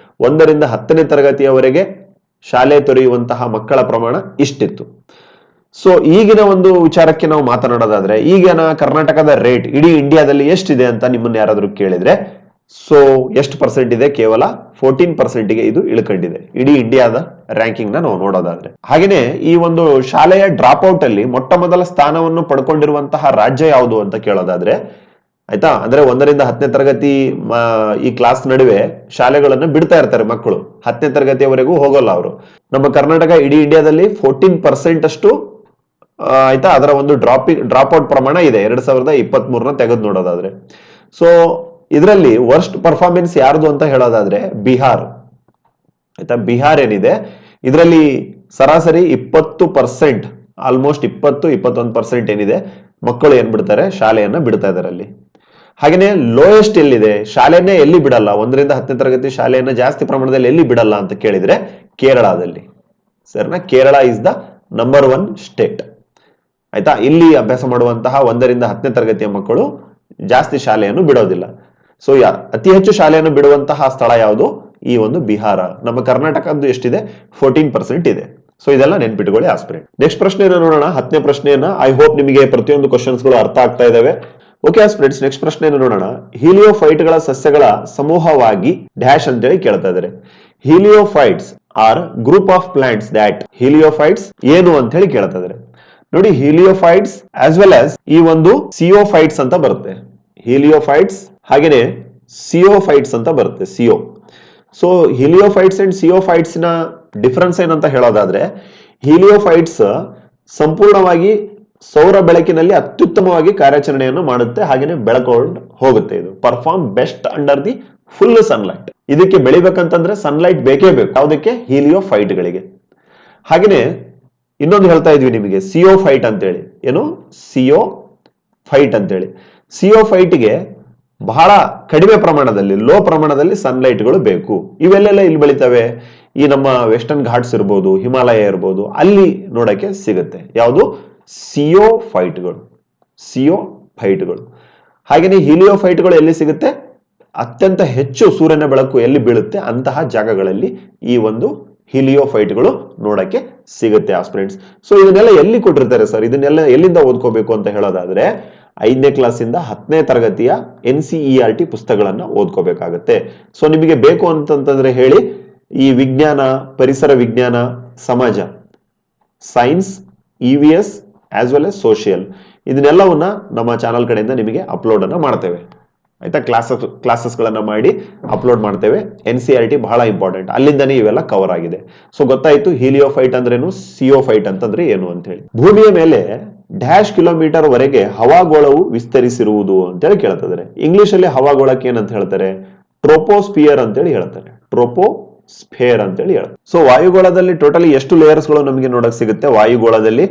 1ರಿಂದ 10ನೇ ತರಗತಿಯವರೆಗೆ ಶಾಲೆ ತೊರೆಯುವಂತಹ ಮಕ್ಕಳ ಪ್ರಮಾಣ ಇಷ್ಟಿತ್ತು. ಸೊ ಈಗಿನ ಒಂದು ವಿಚಾರಕ್ಕೆ ನಾವು ಮಾತನಾಡೋದಾದ್ರೆ ಈಗಿನ ಕರ್ನಾಟಕದ ರೇಟ್ ಇಡೀ ಇಂಡಿಯಾದಲ್ಲಿ ಎಷ್ಟಿದೆ ಅಂತ ನಿಮ್ಮನ್ನ ಯಾರಾದ್ರೂ ಕೇಳಿದ್ರೆ ಸೊ ಎಷ್ಟು ಪರ್ಸೆಂಟ್ ಇದೆ? ಕೇವಲ 14% ಇದು ಇಳ್ಕೊಂಡಿದೆ ಇಡೀ ಇಂಡಿಯಾದ ರ್ಯಾಂಕಿಂಗ್ ನ ನಾವು ನೋಡೋದಾದ್ರೆ. ಹಾಗೇನೆ ಈ ಒಂದು ಶಾಲೆಯ ಡ್ರಾಪ್ ಔಟ್ ಅಲ್ಲಿ ಮೊಟ್ಟ ಮೊದಲ ಸ್ಥಾನವನ್ನು ಪಡ್ಕೊಂಡಿರುವಂತಹ ರಾಜ್ಯ ಯಾವುದು ಅಂತ ಕೇಳೋದಾದ್ರೆ ಆಯ್ತಾ, ಅಂದ್ರೆ 1ರಿಂದ 10ನೇ ತರಗತಿ ಈ ಕ್ಲಾಸ್ ನಡುವೆ ಶಾಲೆಗಳನ್ನು ಬಿಡ್ತಾ ಇರ್ತಾರೆ ಮಕ್ಕಳು, 10ನೇ ತರಗತಿಯವರೆಗೂ ಹೋಗಲ್ಲ ಅವರು. ನಮ್ಮ ಕರ್ನಾಟಕ ಇಡೀ ಇಂಡಿಯಾದಲ್ಲಿ 14% ಅಷ್ಟು ಆಯ್ತಾ ಅದರ ಒಂದು ಡ್ರಾಪ್ ಔಟ್ ಪ್ರಮಾಣ ಇದೆ 2023ನ ತೆಗೆದು ನೋಡೋದಾದ್ರೆ. ಸೊ ಇದರಲ್ಲಿ ವರ್ಸ್ಟ್ ಪರ್ಫಾರ್ಮೆನ್ಸ್ ಯಾರ್ದು ಅಂತ ಹೇಳೋದಾದ್ರೆ ಬಿಹಾರ್ ಆಯ್ತಾ. ಬಿಹಾರ್ ಏನಿದೆ ಇದರಲ್ಲಿ ಸರಾಸರಿ 20%, ಆಲ್ಮೋಸ್ಟ್ 20-21% ಏನಿದೆ ಮಕ್ಕಳು ಏನ್ ಬಿಡ್ತಾರೆ ಶಾಲೆಯನ್ನ ಬಿಡ್ತಾ ಇದಾರೆ ಅಲ್ಲಿ. ಹಾಗೇನೆ ಲೋಯೆಸ್ಟ್ ಎಲ್ಲಿದೆ, ಶಾಲೆಯನ್ನೇ ಎಲ್ಲಿ ಬಿಡಲ್ಲ, 1ರಿಂದ 10ನೇ ತರಗತಿ ಶಾಲೆಯನ್ನ ಜಾಸ್ತಿ ಪ್ರಮಾಣದಲ್ಲಿ ಎಲ್ಲಿ ಬಿಡಲ್ಲ ಅಂತ ಕೇಳಿದ್ರೆ ಕೇರಳದಲ್ಲಿ. ಸರಿನಾ? Kerala is the number 1 state ಆಯ್ತಾ. ಇಲ್ಲಿ ಅಭ್ಯಾಸ ಮಾಡುವಂತಹ 1ರಿಂದ 10ನೇ ತರಗತಿಯ ಮಕ್ಕಳು ಜಾಸ್ತಿ ಶಾಲೆಯನ್ನು ಬಿಡೋದಿಲ್ಲ. ಸೊ ಅತಿ ಹೆಚ್ಚು ಶಾಲೆಯನ್ನು ಬಿಡುವಂತಹ ಸ್ಥಳ ಯಾವುದು? ಈ ಒಂದು ಬಿಹಾರ. ನಮ್ಮ ಕರ್ನಾಟಕದ್ದು ಎಷ್ಟಿದೆ? 14% ಇದೆ. ಸೊ ಇದೆಲ್ಲ ನೆನ್ಪಿಟ್ಕೊಳ್ಳಿ ಆಸ್ಪಿರೆಂಟ್. ನೆಕ್ಸ್ಟ್ ಪ್ರಶ್ನೆಯನ್ನು ನೋಡೋಣ, 10ನೇ ಪ್ರಶ್ನೆಯನ್ನ. ಐ ಹೋಪ್ ನಿಮಗೆ ಪ್ರತಿಯೊಂದು ಕ್ವಶನ್ಸ್ ಗಳು ಅರ್ಥ ಆಗ್ತಾ ಇದಾವೆ. ಓಕೆ ಆಸ್ಪಿರೆಂಟ್ಸ್, ನೆಕ್ಸ್ಟ್ ಪ್ರಶ್ನೆಯನ್ನು ನೋಡೋಣ. ಹೀಲಿಯೋಫೈಟ್ಗಳ ಸಸ್ಯಗಳ ಸಮೂಹವಾಗಿ ಡ್ಯಾಶ್ ಅಂತೇಳಿ ಕೇಳ್ತಾ ಇದ್ದಾರೆ. Heliophytes are group of plants that. Heliophytes ಏನು ಅಂತ ಹೇಳಿ ಕೇಳ್ತಾ ಇದ್ದಾರೆ. ನೋಡಿ, ಹೀಲಿಯೋಫೈಟ್ಸ್ ಆಸ್ ವೆಲ್ ಆಸ್ ಈ ಒಂದು ಸಿಯೋಫೈಟ್ಸ್ ಅಂತ ಬರುತ್ತೆ. ಹೀಲಿಯೋಫೈಟ್ಸ್ ಹಾಗೇನೆ ಸಿಯೋಫೈಟ್ಸ್ ಅಂತ ಬರುತ್ತೆ, ಸಿಯೋ. ಸೊ ಹೀಲಿಯೋಫೈಟ್ಸ್ ಅಂಡ್ ಸಿಯೋಫೈಟ್ಸ್ ನ ಡಿಫರೆನ್ಸ್ ಏನಂತ ಹೇಳೋದಾದ್ರೆ ಹೀಲಿಯೋಫೈಟ್ಸ್ ಸಂಪೂರ್ಣವಾಗಿ ಸೌರ ಬೆಳಕಿನಲ್ಲಿ ಅತ್ಯುತ್ತಮವಾಗಿ ಕಾರ್ಯಾಚರಣೆಯನ್ನು ಮಾಡುತ್ತೆ, ಹಾಗೇನೆ ಬೆಳಕೊಂಡು ಹೋಗುತ್ತೆ. ಇದು perform best under the full sunlight. ಇದಕ್ಕೆ ಬೆಳಿಬೇಕಂತಂದ್ರೆ ಸನ್ಲೈಟ್ ಬೇಕೇ ಬೇಕು. ಯಾವುದಕ್ಕೆ? ಹೀಲಿಯೋಫೈಟ್ ಗಳಿಗೆ. ಹಾಗೇನೆ ಇನ್ನೊಂದು ಹೇಳ್ತಾ ಇದ್ವಿ ನಿಮಗೆ, ಸಿಯೋಫೈಟ್ ಅಂತೇಳಿ. ಏನು? ಸಿಯೋಫೈಟ್ ಅಂತೇಳಿ. ಸಿಯೋಫೈಟ್ಗೆ ಬಹಳ ಕಡಿಮೆ ಪ್ರಮಾಣದಲ್ಲಿ, ಲೋ ಪ್ರಮಾಣದಲ್ಲಿ ಸನ್ಲೈಟ್ಗಳು ಬೇಕು. ಇವೆಲ್ಲೆಲ್ಲ ಇಲ್ಲಿ ಬೆಳಿತವೆ? ಈ ನಮ್ಮ ವೆಸ್ಟರ್ನ್ ಘಾಟ್ಸ್ ಇರ್ಬೋದು, ಹಿಮಾಲಯ ಇರ್ಬೋದು, ಅಲ್ಲಿ ನೋಡಕ್ಕೆ ಸಿಗುತ್ತೆ. ಯಾವುದು? ಸಿಯೋಫೈಟ್ಗಳು. ಸಿಯೋಫೈಟ್ಗಳು. ಹಾಗೇನೆ ಹೀಲಿಯೋಫೈಟ್ಗಳು ಎಲ್ಲಿ ಸಿಗುತ್ತೆ? ಅತ್ಯಂತ ಹೆಚ್ಚು ಸೂರ್ಯನ ಬೆಳಕು ಎಲ್ಲಿ ಬೀಳುತ್ತೆ ಅಂತಹ ಜಾಗಗಳಲ್ಲಿ ಈ ಒಂದು ಹೀಲಿಯೋಫೈಟ್ಗಳು ನೋಡಕ್ಕೆ ಸಿಗುತ್ತೆ ಆಸ್ಪಿರೆಂಟ್ಸ್. ಸೊ ಇದನ್ನೆಲ್ಲ ಎಲ್ಲಿ ಕೊಟ್ಟಿರ್ತಾರೆ ಸರ್? ಇದನ್ನೆಲ್ಲ ಎಲ್ಲಿಂದ ಓದ್ಕೋಬೇಕು ಅಂತ ಹೇಳೋದಾದ್ರೆ 5ನೇ ಕ್ಲಾಸಿಂದ 10ನೇ ತರಗತಿಯ NCERT ಪುಸ್ತಕಗಳನ್ನ ಓದ್ಕೋಬೇಕಾಗತ್ತೆ. ಸೊ ನಿಮಗೆ ಬೇಕು ಅಂತಂತಂದ್ರೆ ಹೇಳಿ, ಈ ವಿಜ್ಞಾನ, ಪರಿಸರ ವಿಜ್ಞಾನ, ಸಮಾಜ, science, EVS as well as social, ಇದನ್ನೆಲ್ಲವನ್ನ ನಮ್ಮ ಚಾನಲ್ ಕಡೆಯಿಂದ ನಿಮಗೆ ಅಪ್ಲೋಡ್ ಅನ್ನ ಮಾಡ್ತೇವೆ ಆಯ್ತಾ. ಕ್ಲಾಸಸ್ಗಳನ್ನ ಮಾಡಿ ಅಪ್ಲೋಡ್ ಮಾಡ್ತೇವೆ. NCERT ಬಹಳ ಇಂಪಾರ್ಟೆಂಟ್, ಅಲ್ಲಿಂದನೇ ಇವೆಲ್ಲ ಕವರ್ ಆಗಿದೆ. ಸೊ ಗೊತ್ತಾಯ್ತು ಹೀಲಿಯೋಫೈಟ್ ಅಂದ್ರೇನು, ಸಿಯೋಫೈಟ್ ಅಂತಂದ್ರೆ ಏನು ಅಂತ ಹೇಳಿ. ಭೂಮಿಯ ಮೇಲೆ ಡ್ಯಾಶ್ ಕಿಲೋಮೀಟರ್ ವರೆಗೆ ಹವಾಗೋಳವು ವಿಸ್ತರಿಸಿರುವುದು ಅಂತೇಳಿ ಕೇಳ್ತಿದ್ದಾರೆ. ಇಂಗ್ಲಿಷ್ ಅಲ್ಲಿ ಹವಾಗೋಳಕ್ಕೆ ಏನಂತ ಹೇಳ್ತಾರೆ? ಟ್ರೋಪೋಸ್ಪಿಯರ್ ಅಂತೇಳಿ ಹೇಳ್ತಾರೆ. ಟ್ರೋಪೋಸ್ಫಿಯರ್ ಅಂತೇಳಿ ಹೇಳ್ತಾರೆ. ಸೊ ವಾಯುಗೋಳದಲ್ಲಿ ಟೋಟಲಿ ಎಷ್ಟು ಲೇಯರ್ಸ್ ಗಳು ನಮಗೆ ನೋಡಕ್ ಸಿಗುತ್ತೆ? ವಾಯುಗೋಳದಲ್ಲಿ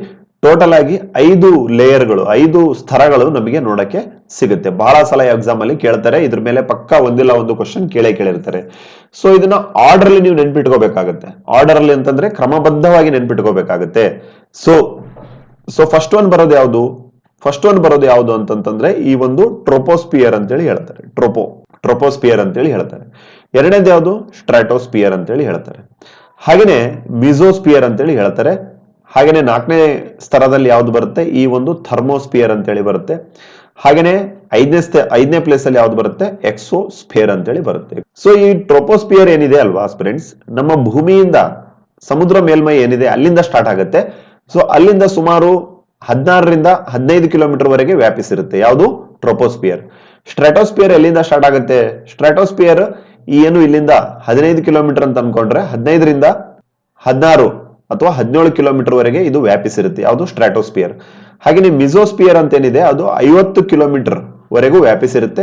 ಟೋಟಲ್ ಆಗಿ 5 ಲೇಯರ್ಗಳು, 5 ಸ್ತರಗಳು ನಮಗೆ ನೋಡಕ್ಕೆ ಸಿಗುತ್ತೆ. ಬಹಳ ಸಲ ಎಕ್ಸಾಮ್ ಅಲ್ಲಿ ಕೇಳ್ತಾರೆ, ಇದ್ರ ಮೇಲೆ ಪಕ್ಕ ಒಂದಿಲ್ಲ ಒಂದು ಕ್ವಶನ್ ಕೇಳಿರ್ತಾರೆ. ಸೊ ಇದನ್ನ ಆರ್ಡರ್ ಅಲ್ಲಿ ನೀವು ನೆನ್ಪಿಟ್ಕೋಬೇಕಾಗತ್ತೆ. ಆರ್ಡರ್ ಅಲ್ಲಿ ಅಂತಂದ್ರೆ ಕ್ರಮಬದ್ಧವಾಗಿ ನೆನ್ಪಿಟ್ಕೋಬೇಕಾಗತ್ತೆ. ಸೊ ಫಸ್ಟ್ ಒನ್ ಬರೋದು ಯಾವುದು ಅಂತಂತಂದ್ರೆ ಈ ಒಂದು ಟ್ರೋಪೋಸ್ಪಿಯರ್ ಅಂತೇಳಿ ಹೇಳ್ತಾರೆ. ಟ್ರೋಪೋಸ್ಪಿಯರ್ ಅಂತೇಳಿ ಹೇಳ್ತಾರೆ. ಎರಡನೇದು ಯಾವುದು? ಸ್ಟ್ರಾಟೋಸ್ಪಿಯರ್ ಅಂತೇಳಿ ಹೇಳ್ತಾರೆ. ಹಾಗೇನೆ ಮಿಸೋಸ್ಪಿಯರ್ ಅಂತೇಳಿ ಹೇಳ್ತಾರೆ. ಹಾಗೇನೆ 4ನೇ ಸ್ತರದಲ್ಲಿ ಯಾವ್ದು ಬರುತ್ತೆ? ಈ ಒಂದು ಥರ್ಮೋಸ್ಪಿಯರ್ ಅಂತೇಳಿ ಬರುತ್ತೆ. ಹಾಗೇನೆ 5ನೇ ಪ್ಲೇಸ್ ಅಲ್ಲಿ ಯಾವ್ದು ಬರುತ್ತೆ? ಎಕ್ಸೋಸ್ಫಿಯರ್ ಅಂತೇಳಿ ಬರುತ್ತೆ. ಸೊ ಈ ಟ್ರೋಪೋಸ್ಪಿಯರ್ ಏನಿದೆ ಅಲ್ವಾ ಸ್ಟೂಡೆಂಟ್ಸ್, ನಮ್ಮ ಭೂಮಿಯಿಂದ ಸಮುದ್ರ ಮೇಲ್ಮೈ ಏನಿದೆ ಅಲ್ಲಿಂದ ಸ್ಟಾರ್ಟ್ ಆಗುತ್ತೆ. ಸೊ ಅಲ್ಲಿಂದ ಸುಮಾರು 16ರಿಂದ 15 ಕಿಲೋಮೀಟರ್ ವರೆಗೆ ವ್ಯಾಪಿಸಿರುತ್ತೆ. ಯಾವುದು? ಟ್ರೋಪೋಸ್ಪಿಯರ್. ಸ್ಟ್ರಾಟೋಸ್ಪಿಯರ್ ಎಲ್ಲಿಂದ ಸ್ಟಾರ್ಟ್ ಆಗುತ್ತೆ? ಸ್ಟ್ರಾಟೋಸ್ಪಿಯರ್ ಏನು ಇಲ್ಲಿಂದ 15 ಕಿಲೋಮೀಟರ್ ಅಂತ ಅನ್ಕೊಂಡ್ರೆ 15ರಿಂದ 16 ಅಥವಾ 17 ಕಿಲೋಮೀಟರ್ ವರೆಗೆ ಇದು ವ್ಯಾಪಿಸಿರುತ್ತೆ. ಯಾವುದು? ಸ್ಟ್ರಾಟೋಸ್ಪಿಯರ್. ಹಾಗೆ ಮಿಸೋಸ್ಪಿಯರ್ ಅಂತ ಏನಿದೆ ಅದು 50 ಕಿಲೋಮೀಟರ್ ವರೆಗೂ ವ್ಯಾಪಿಸಿರುತ್ತೆ.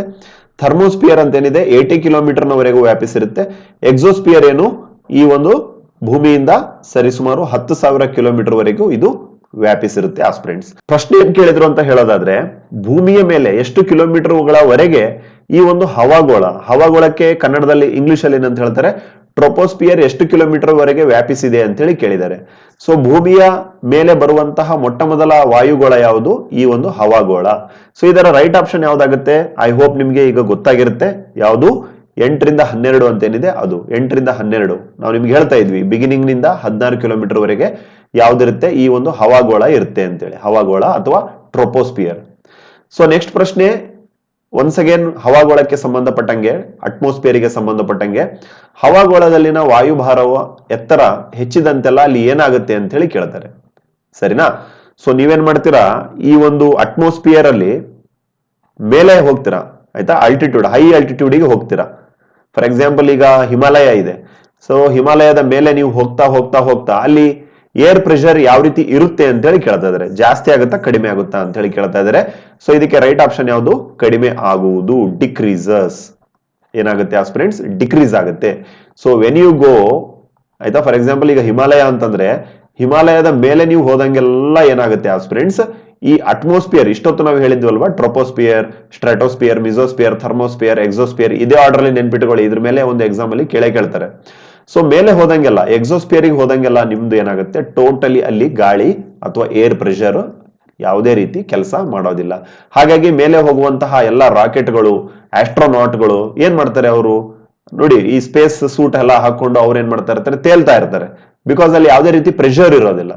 ಥರ್ಮೋಸ್ಪಿಯರ್ ಅಂತ ಏನಿದೆ 80 ಕಿಲೋಮೀಟರ್ ವರೆಗೂ ವ್ಯಾಪಿಸಿರುತ್ತೆ. ಎಕ್ಸೋಸ್ಪಿಯರ್ ಏನು ಈ ಒಂದು ಭೂಮಿಯಿಂದ ಸರಿಸುಮಾರು 10,000 ಕಿಲೋಮೀಟರ್ ವರೆಗೂ ಇದು ವ್ಯಾಪಿಸಿರುತ್ತೆ ಆಸ್ಪಿರೆಂಟ್ಸ್. ಪ್ರಶ್ನೆ ಏನ್ ಕೇಳಿದ್ರು ಅಂತ ಹೇಳೋದಾದ್ರೆ ಭೂಮಿಯ ಮೇಲೆ ಎಷ್ಟು ಕಿಲೋಮೀಟರ್ಗಳವರೆಗೆ ಈ ಒಂದು ಹವಾಗೋಳಕ್ಕೆ ಕನ್ನಡದಲ್ಲಿ ಇಂಗ್ಲಿಷ್ ಅಲ್ಲಿ ಏನಂತ ಹೇಳ್ತಾರೆ, ಟ್ರೋಪೋಸ್ಪಿಯರ್ ಎಷ್ಟು ಕಿಲೋಮೀಟರ್ ವರೆಗೆ ವ್ಯಾಪಿಸಿದೆ ಅಂತ ಹೇಳಿ ಕೇಳಿದ್ದಾರೆ. ಸೊ ಭೂಮಿಯ ಮೇಲೆ ಬರುವಂತಹ ಮೊಟ್ಟ ಮೊದಲ ವಾಯುಗೋಳ ಯಾವುದು? ಈ ಒಂದು ಹವಾಗೋಳ. ಸೊ ಇದರ ರೈಟ್ ಆಪ್ಷನ್ ಯಾವ್ದಾಗುತ್ತೆ? ಐ ಹೋಪ್ ನಿಮ್ಗೆ ಈಗ ಗೊತ್ತಾಗಿರುತ್ತೆ ಯಾವುದು. 8 ರಿಂದ 12 ಅಂತ ಏನಿದೆ ಅದು 8 ರಿಂದ 12. ನಾವು ನಿಮ್ಗೆ ಹೇಳ್ತಾ ಇದ್ವಿ ಬಿಗಿನಿಂಗ್ ನಿಂದ 16 ಕಿಲೋಮೀಟರ್ ವರೆಗೆ ಯಾವ್ದಿರುತ್ತೆ? ಈ ಒಂದು ಹವಾಗೋಳ ಇರುತ್ತೆ ಅಂತೇಳಿ, ಹವಾಗೋಳ ಅಥವಾ ಟ್ರೋಪೋಸ್ಪಿಯರ್. ಸೊ ನೆಕ್ಸ್ಟ್ ಪ್ರಶ್ನೆ ಒನ್ಸ್ ಅಗೇನ್ ಹವಾಗೋಳಕ್ಕೆ ಸಂಬಂಧಪಟ್ಟಂಗೆ, ಅಟ್ಮಾಸ್ಫಿಯರ್ಗೆ ಸಂಬಂಧಪಟ್ಟಂಗೆ, ಹವಾಗೋಳದಲ್ಲಿನ ವಾಯುಭಾರವ ಎತ್ತರ ಹೆಚ್ಚಿದಂತೆಲ್ಲ ಅಲ್ಲಿ ಏನಾಗುತ್ತೆ ಅಂತ ಹೇಳಿ ಕೇಳ್ತಾರೆ. ಸರಿನಾ? ಸೊ ನೀವೇನ್ ಮಾಡ್ತೀರಾ, ಈ ಒಂದು ಅಟ್ಮಾಸ್ಫಿಯರ್ ಅಲ್ಲಿ ಮೇಲೆ ಹೋಗ್ತೀರಾ, ಆಯ್ತಾ, ಆಲ್ಟಿಟ್ಯೂಡ್, ಹೈ ಆಲ್ಟಿಟ್ಯೂಡ್ಗೆ ಹೋಗ್ತೀರಾ. ಫಾರ್ ಎಕ್ಸಾಂಪಲ್ ಈಗ ಹಿಮಾಲಯ ಇದೆ. ಸೊ ಹಿಮಾಲಯದ ಮೇಲೆ ನೀವು ಹೋಗ್ತಾ ಹೋಗ್ತಾ ಹೋಗ್ತಾ ಅಲ್ಲಿ ಏರ್ ಪ್ರೆಷರ್ ಯಾವ ರೀತಿ ಇರುತ್ತೆ ಅಂತ ಹೇಳಿ ಕೇಳ್ತಾ ಇದಾರೆ. ಜಾಸ್ತಿ ಆಗುತ್ತಾ ಕಡಿಮೆ ಆಗುತ್ತಾ ಅಂತ ಹೇಳಿ ಕೇಳ್ತಾ ಇದಾರೆ. ಸೊ ಇದಕ್ಕೆ ರೈಟ್ ಆಪ್ಷನ್ ಯಾವುದು? ಕಡಿಮೆ ಆಗುವುದು, ಡಿಕ್ರೀಸಸ್. ಏನಾಗುತ್ತೆ ಆಸ್ಪಿರೆಂಟ್ಸ್? ಡಿಕ್ರೀಸ್ ಆಗುತ್ತೆ. ಸೊ ವೆನ್ ಯು ಗೋ, ಆಯ್ತಾ, ಫಾರ್ ಎಕ್ಸಾಂಪಲ್ ಈಗ ಹಿಮಾಲಯ ಅಂತಂದ್ರೆ ಹಿಮಾಲಯದ ಮೇಲೆ ನೀವು ಹೋದಂಗೆಲ್ಲ ಏನಾಗುತ್ತೆ ಆಸ್ಪಿರೆಂಟ್ಸ್? ಈ ಅಟ್ಮಾಸ್ಫಿಯರ್, ಇಷ್ಟೊತ್ತು ನಾವು ಹೇಳಿದ್ವಲ್ವಾ, troposphere, stratosphere, mesosphere, thermosphere, exosphere, ಇದೇ ಆರ್ಡರ್ ಅಲ್ಲಿ ನೆನ್ಪಿಟ್ಕೊಳ್ಳಿ. ಇದ್ರ ಮೇಲೆ ಒಂದು ಎಕ್ಸಾಮ್ ಅಲ್ಲಿ ಕೇಳ್ತಾರೆ. ಸೊ ಮೇಲೆ ಹೋದಂಗೆಲ್ಲ, ಎಕ್ಸೋಸ್ಪಿಯರ್ಗೆ ಹೋದಂಗೆಲ್ಲ ನಿಮ್ದು ಏನಾಗುತ್ತೆ, ಟೋಟಲಿ ಅಲ್ಲಿ ಗಾಳಿ ಅಥವಾ ಏರ್ ಪ್ರೆಷರ್ ಯಾವುದೇ ರೀತಿ ಕೆಲಸ ಮಾಡೋದಿಲ್ಲ. ಹಾಗಾಗಿ ಮೇಲೆ ಹೋಗುವಂತಹ ಎಲ್ಲ ರಾಕೆಟ್ಗಳು, ಆಸ್ಟ್ರೋನಾಟ್ಗಳು ಏನ್ ಮಾಡ್ತಾರೆ, ಅವರು ನೋಡಿ ಈ ಸ್ಪೇಸ್ ಸೂಟ್ ಎಲ್ಲ ಹಾಕೊಂಡು ಅವ್ರು ಏನ್ ಮಾಡ್ತಾ ಇರ್ತಾರೆ, ತೇಲ್ತಾ ಇರ್ತಾರೆ. ಬಿಕಾಸ್ ಅಲ್ಲಿ ಯಾವುದೇ ರೀತಿ ಪ್ರೆಷರ್ ಇರೋದಿಲ್ಲ,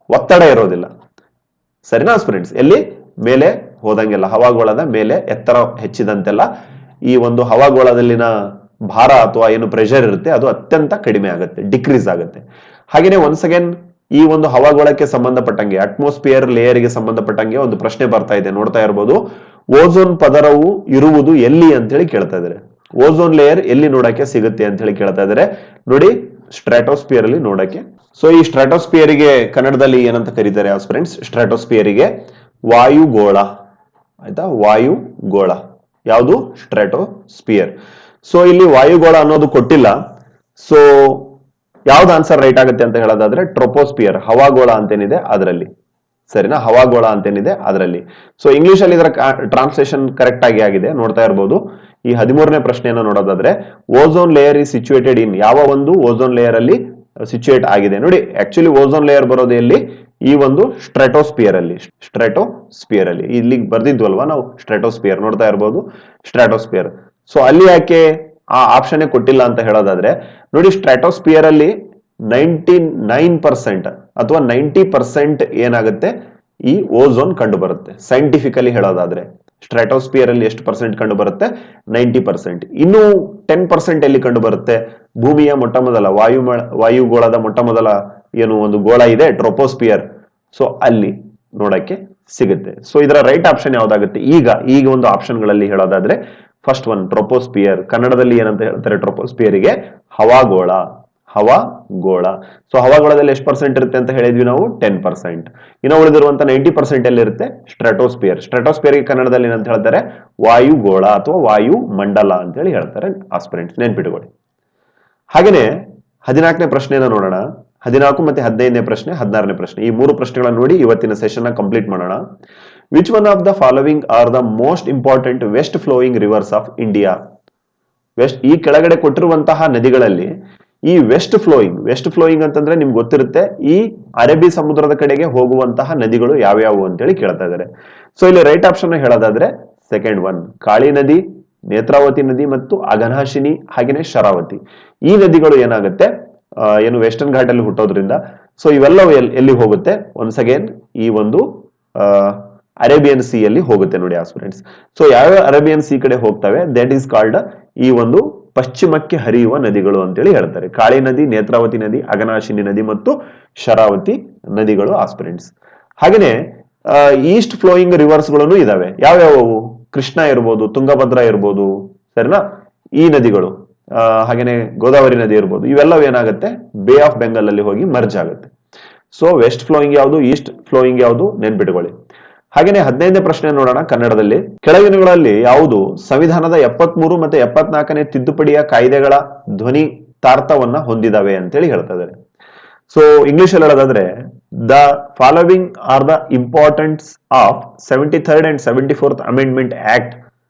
ಒತ್ತಡ ಇರೋದಿಲ್ಲ. ಸರಿನಾ ಫ್ರೆಂಡ್ಸ್? ಎಲ್ಲಿ ಮೇಲೆ ಹೋದಂಗೆಲ್ಲ, ಹವಾಗೋಳದ ಮೇಲೆ ಎತ್ತರ ಹೆಚ್ಚಿದಂತೆಲ್ಲ ಈ ಒಂದು ಹವಾಗೋಳದಲ್ಲಿನ ಭಾರ ಅಥವಾ ಏನು ಪ್ರೆಷರ್ ಇರುತ್ತೆ ಅದು ಅತ್ಯಂತ ಕಡಿಮೆ ಆಗುತ್ತೆ, ಡಿಕ್ರೀಸ್ ಆಗುತ್ತೆ. ಹಾಗೇನೆ ಒನ್ಸ್ ಅಗೇನ್ ಈ ಒಂದು ಹವಾಗೋಳಕ್ಕೆ ಸಂಬಂಧಪಟ್ಟಂಗೆ, ಅಟ್ಮಾಸ್ಫಿಯರ್ ಲೇಯರ್ಗೆ ಸಂಬಂಧಪಟ್ಟಂಗೆ ಒಂದು ಪ್ರಶ್ನೆ ಬರ್ತಾ ಇದೆ, ನೋಡ್ತಾ ಇರಬಹುದು. ಓಝೋನ್ ಪದರವು ಇರುವುದು ಎಲ್ಲಿ ಅಂತ ಹೇಳಿ ಕೇಳ್ತಾ ಇದ್ದಾರೆ. ಓಝೋನ್ ಲೇಯರ್ ಎಲ್ಲಿ ನೋಡಕ್ಕೆ ಸಿಗುತ್ತೆ ಅಂತ ಹೇಳಿ ಕೇಳ್ತಾ ಇದ್ದಾರೆ. ನೋಡಿ, ಸ್ಟ್ರಾಟೋಸ್ಪಿಯರ್ ಅಲ್ಲಿ ನೋಡಕ್ಕೆ. ಸೊ ಈ ಸ್ಟ್ರಾಟೋಸ್ಪಿಯರಿಗೆ ಕನ್ನಡದಲ್ಲಿ ಏನಂತ ಕರೀತಾರೆ ಫ್ರೆಂಡ್ಸ್? ಸ್ಟ್ರಾಟೋಸ್ಪಿಯರಿಗೆ ವಾಯುಗೋಳ, ಆಯ್ತಾ, ವಾಯುಗೋಳ. ಯಾವುದು? ಸ್ಟ್ರಾಟೋಸ್ಪಿಯರ್. ಸೊ ಇಲ್ಲಿ ವಾಯುಗೋಳ ಅನ್ನೋದು ಕೊಟ್ಟಿಲ್ಲ. ಸೊ ಯಾವ್ದು ಆನ್ಸರ್ ರೈಟ್ ಆಗುತ್ತೆ ಅಂತ ಹೇಳೋದಾದ್ರೆ ಟ್ರೋಪೋಸ್ಪಿಯರ್, ಹವಾಗೋಳ ಅಂತೇನಿದೆ ಅದರಲ್ಲಿ. ಸರಿನಾ? ಹವಾಗೋಳ ಅಂತೇನಿದೆ ಅದರಲ್ಲಿ. ಸೊ ಇಂಗ್ಲಿಷ್ ಅಲ್ಲಿ ಇದರ ಟ್ರಾನ್ಸ್ಲೇಷನ್ ಕರೆಕ್ಟ್ ಆಗಿದೆ, ನೋಡ್ತಾ ಇರಬಹುದು. ಈ 13ನೇ ಪ್ರಶ್ನೆಯನ್ನು ನೋಡೋದಾದ್ರೆ, ಓಝೋನ್ ಲೇಯರ್ ಇಸ್ ಸಿಚುಯೇಟೆಡ್ ಇನ್, ಯಾವ ಒಂದು ಓಝೋನ್ ಲೇಯರ್ ಅಲ್ಲಿ ಸಿಚುಯೇಟ್ ಆಗಿದೆ? ನೋಡಿ, ಆಕ್ಚುಲಿ ಓಝೋನ್ ಲೇಯರ್ ಬರೋದು ಎಲ್ಲಿ? ಈ ಒಂದು ಸ್ಟ್ರಾಟೋಸ್ಪಿಯರ್ ಅಲ್ಲಿ. ಸ್ಟ್ರಾಟೋಸ್ಪಿಯರ್ ಅಲ್ಲಿ ಇಲ್ಲಿ ಬರ್ದಿದ್ವಲ್ವಾ ನಾವು, ಸ್ಟ್ರಾಟೋಸ್ಪಿಯರ್ ನೋಡ್ತಾ ಇರಬಹುದು, ಸ್ಟ್ರಾಟೋಸ್ಪಿಯರ್. ಸೊ ಅಲ್ಲಿ ಯಾಕೆ ಆ ಆಪ್ಷನ್ ಕೊಟ್ಟಿಲ್ಲ ಅಂತ ಹೇಳೋದಾದ್ರೆ, ನೋಡಿ ಸ್ಟ್ರಾಟೋಸ್ಪಿಯರ್ ಅಲ್ಲಿ 99% ಅಥವಾ 90% ಏನಾಗುತ್ತೆ, ಈ ಓಝೋನ್ ಕಂಡು ಬರುತ್ತೆ. ಸೈಂಟಿಫಿಕಲಿ ಹೇಳೋದಾದ್ರೆ ಸ್ಟ್ರಾಟೋಸ್ಪಿಯರ್ ಅಲ್ಲಿ ಎಷ್ಟು ಪರ್ಸೆಂಟ್ ಕಂಡು ಬರುತ್ತೆ? 90%. ಇನ್ನು 10% ಎಲ್ಲಿ ಕಂಡು ಬರುತ್ತೆ? ಭೂಮಿಯ ಮೊಟ್ಟ ಮೊದಲ ವಾಯುಗೋಳದ ಮೊಟ್ಟ ಮೊದಲ ಏನು ಒಂದು ಗೋಳ ಇದೆ, ಟ್ರೋಪೋಸ್ಪಿಯರ್. ಸೊ ಅಲ್ಲಿ ನೋಡಕ್ಕೆ ಸಿಗುತ್ತೆ. ಸೊ ಇದರ ರೈಟ್ ಆಪ್ಷನ್ ಯಾವ್ದಾಗುತ್ತೆ? ಈಗ ಒಂದು ಆಪ್ಷನ್ ಗಳಲ್ಲಿ ಹೇಳೋದಾದ್ರೆ ಫಸ್ಟ್ ಒನ್ ಟ್ರೋಪೋಸ್ಪಿಯರ್. ಕನ್ನಡದಲ್ಲಿ ಏನಂತ ಹೇಳ್ತಾರೆ ಟ್ರೋಪೋಸ್ಪಿಯರಿಗೆ? ಹವಾಗೋಳ. ಸೊ ಹವಾಗೋಳದಲ್ಲಿ ಎಷ್ಟು ಪರ್ಸೆಂಟ್ ಇರುತ್ತೆ ಅಂತ ಹೇಳಿದ್ವಿ ನಾವು? 10%. ಇನ್ನು ಉಳಿದಿರುವಂತ 90% ಎಲ್ಲಿರುತ್ತೆ? ಸ್ಟ್ರಾಟೋಸ್ಪಿಯರ್. ಸ್ಟ್ರಾಟೋಸ್ಪಿಯರ್ಗೆ ಕನ್ನಡದಲ್ಲಿ ಏನಂತ ಹೇಳ್ತಾರೆ? ವಾಯುಗೋಳ ಅಥವಾ ವಾಯು ಮಂಡಲ ಅಂತ ಹೇಳಿ ಹೇಳ್ತಾರೆ ಆಸ್ಪಿರೆಂಟ್ಸ್, ನೆನ್ಪಿಟ್ಕೊಳ್ಳಿ. ಹಾಗೇನೆ 14ನೇ ಪ್ರಶ್ನೆಯನ್ನು ನೋಡೋಣ. 14 ಮತ್ತೆ 15ನೇ ಪ್ರಶ್ನೆ, 16ನೇ ಪ್ರಶ್ನೆ, ಈ 3 ಪ್ರಶ್ನೆಗಳನ್ನು ನೋಡಿ ಇವತ್ತಿನ ಸೆಷನ್ ಕಂಪ್ಲೀಟ್ ಮಾಡೋಣ. Which one of the following are the most important west flowing rivers of India? ಈ ಕೆಳಗಡೆ ಕೊಟ್ಟಿರುವಂತಹ ನದಿಗಳಲ್ಲಿ ಈ ವೆಸ್ಟ್ ಫ್ಲೋಯಿಂಗ್ ಅಂತಂದ್ರೆ ನಿಮ್ಗೆ ಗೊತ್ತಿರುತ್ತೆ, ಈ ಅರೇಬಿ ಸಮುದ್ರದ ಕಡೆಗೆ ಹೋಗುವಂತಹ ನದಿಗಳು ಯಾವ್ಯಾವು ಅಂತೇಳಿ ಕೇಳ್ತಾ ಇದ್ದಾರೆ. ಸೊ ಇಲ್ಲಿ ರೈಟ್ ಆಪ್ಷನ್ ಹೇಳೋದಾದ್ರೆ ಸೆಕೆಂಡ್ ಒನ್, ಕಾಳಿ ನದಿ, ನೇತ್ರಾವತಿ ನದಿ ಮತ್ತು ಅಘನಾಶಿನಿ, ಹಾಗೇನೆ ಶರಾವತಿ. ಈ ನದಿಗಳು ಏನಾಗುತ್ತೆ, ಏನು ವೆಸ್ಟರ್ನ್ ಘಾಟ್ ಅಲ್ಲಿ ಹುಟ್ಟೋದ್ರಿಂದ ಸೊ ಇವೆಲ್ಲವೂ ಎಲ್ಲಿ ಹೋಗುತ್ತೆ? ಒನ್ಸ್ ಅಗೇನ್ ಈ ಒಂದು ಅರೇಬಿಯನ್ ಸಿ ಅಲ್ಲಿ ಹೋಗುತ್ತೆ ನೋಡಿ ಆಸ್ಪಿರೆಂಟ್ಸ್. ಸೊ ಯಾವ ಅರೇಬಿಯನ್ ಸಿ ಕಡೆ ಹೋಗ್ತವೆ, ದಟ್ ಈಸ್ ಕಾಲ್ಡ್ ಈ ಒಂದು ಪಶ್ಚಿಮಕ್ಕೆ ಹರಿಯುವ ನದಿಗಳು ಅಂತೇಳಿ ಹೇಳ್ತಾರೆ. ಕಾಳಿ ನದಿ, ನೇತ್ರಾವತಿ ನದಿ, ಅಘನಾಶಿನಿ ನದಿ ಮತ್ತು ಶರಾವತಿ ನದಿಗಳು ಆಸ್ಪಿರೆಂಟ್ಸ್. ಹಾಗೇನೆ ಈಸ್ಟ್ ಫ್ಲೋಯಿಂಗ್ ರಿವರ್ಸ್ ಗಳು ಇದಾವೆ. ಯಾವ್ಯಾವು? ಕೃಷ್ಣ ಇರ್ಬೋದು, ತುಂಗಭದ್ರಾ ಇರ್ಬೋದು, ಸರಿನಾ, ಈ ನದಿಗಳು. ಹಾಗೇನೆ ಗೋದಾವರಿ ನದಿ ಇರ್ಬೋದು. ಇವೆಲ್ಲವೂ ಏನಾಗುತ್ತೆ? ಬೇ ಆಫ್ ಬೆಂಗಾಲ್ ಅಲ್ಲಿ ಹೋಗಿ ಮರ್ಜ್ ಆಗುತ್ತೆ. ಸೊ ವೆಸ್ಟ್ ಫ್ಲೋಯಿಂಗ್ ಯಾವುದು, ಈಸ್ಟ್ ಫ್ಲೋಯಿಂಗ್ ಯಾವುದು, ನೆನ್ಪಿಟ್ಕೊಳ್ಳಿ. ಹಾಗೇನೆ 15ನೇ ಪ್ರಶ್ನೆ ನೋಡೋಣ ಕನ್ನಡದಲ್ಲಿ. ಕೆಳಗಿನಗಳಲ್ಲಿ ಯಾವುದು ಸಂವಿಧಾನದ 73 ಮತ್ತೆ 74ನೇ ತಿದ್ದುಪಡಿಯ ಕಾಯ್ದೆಗಳ ಧ್ವನಿ ತಾರ್ಥವನ್ನ ಹೊಂದಿದಾವೆ ಅಂತೇಳಿ ಹೇಳ್ತಾ ಇದ್ದಾರೆ. ಸೊ ಇಂಗ್ಲಿಷ್ ಅಲ್ಲಿ ಹೇಳೋದಾದ್ರೆ, the following are the importance of 73rd and 74th amendment act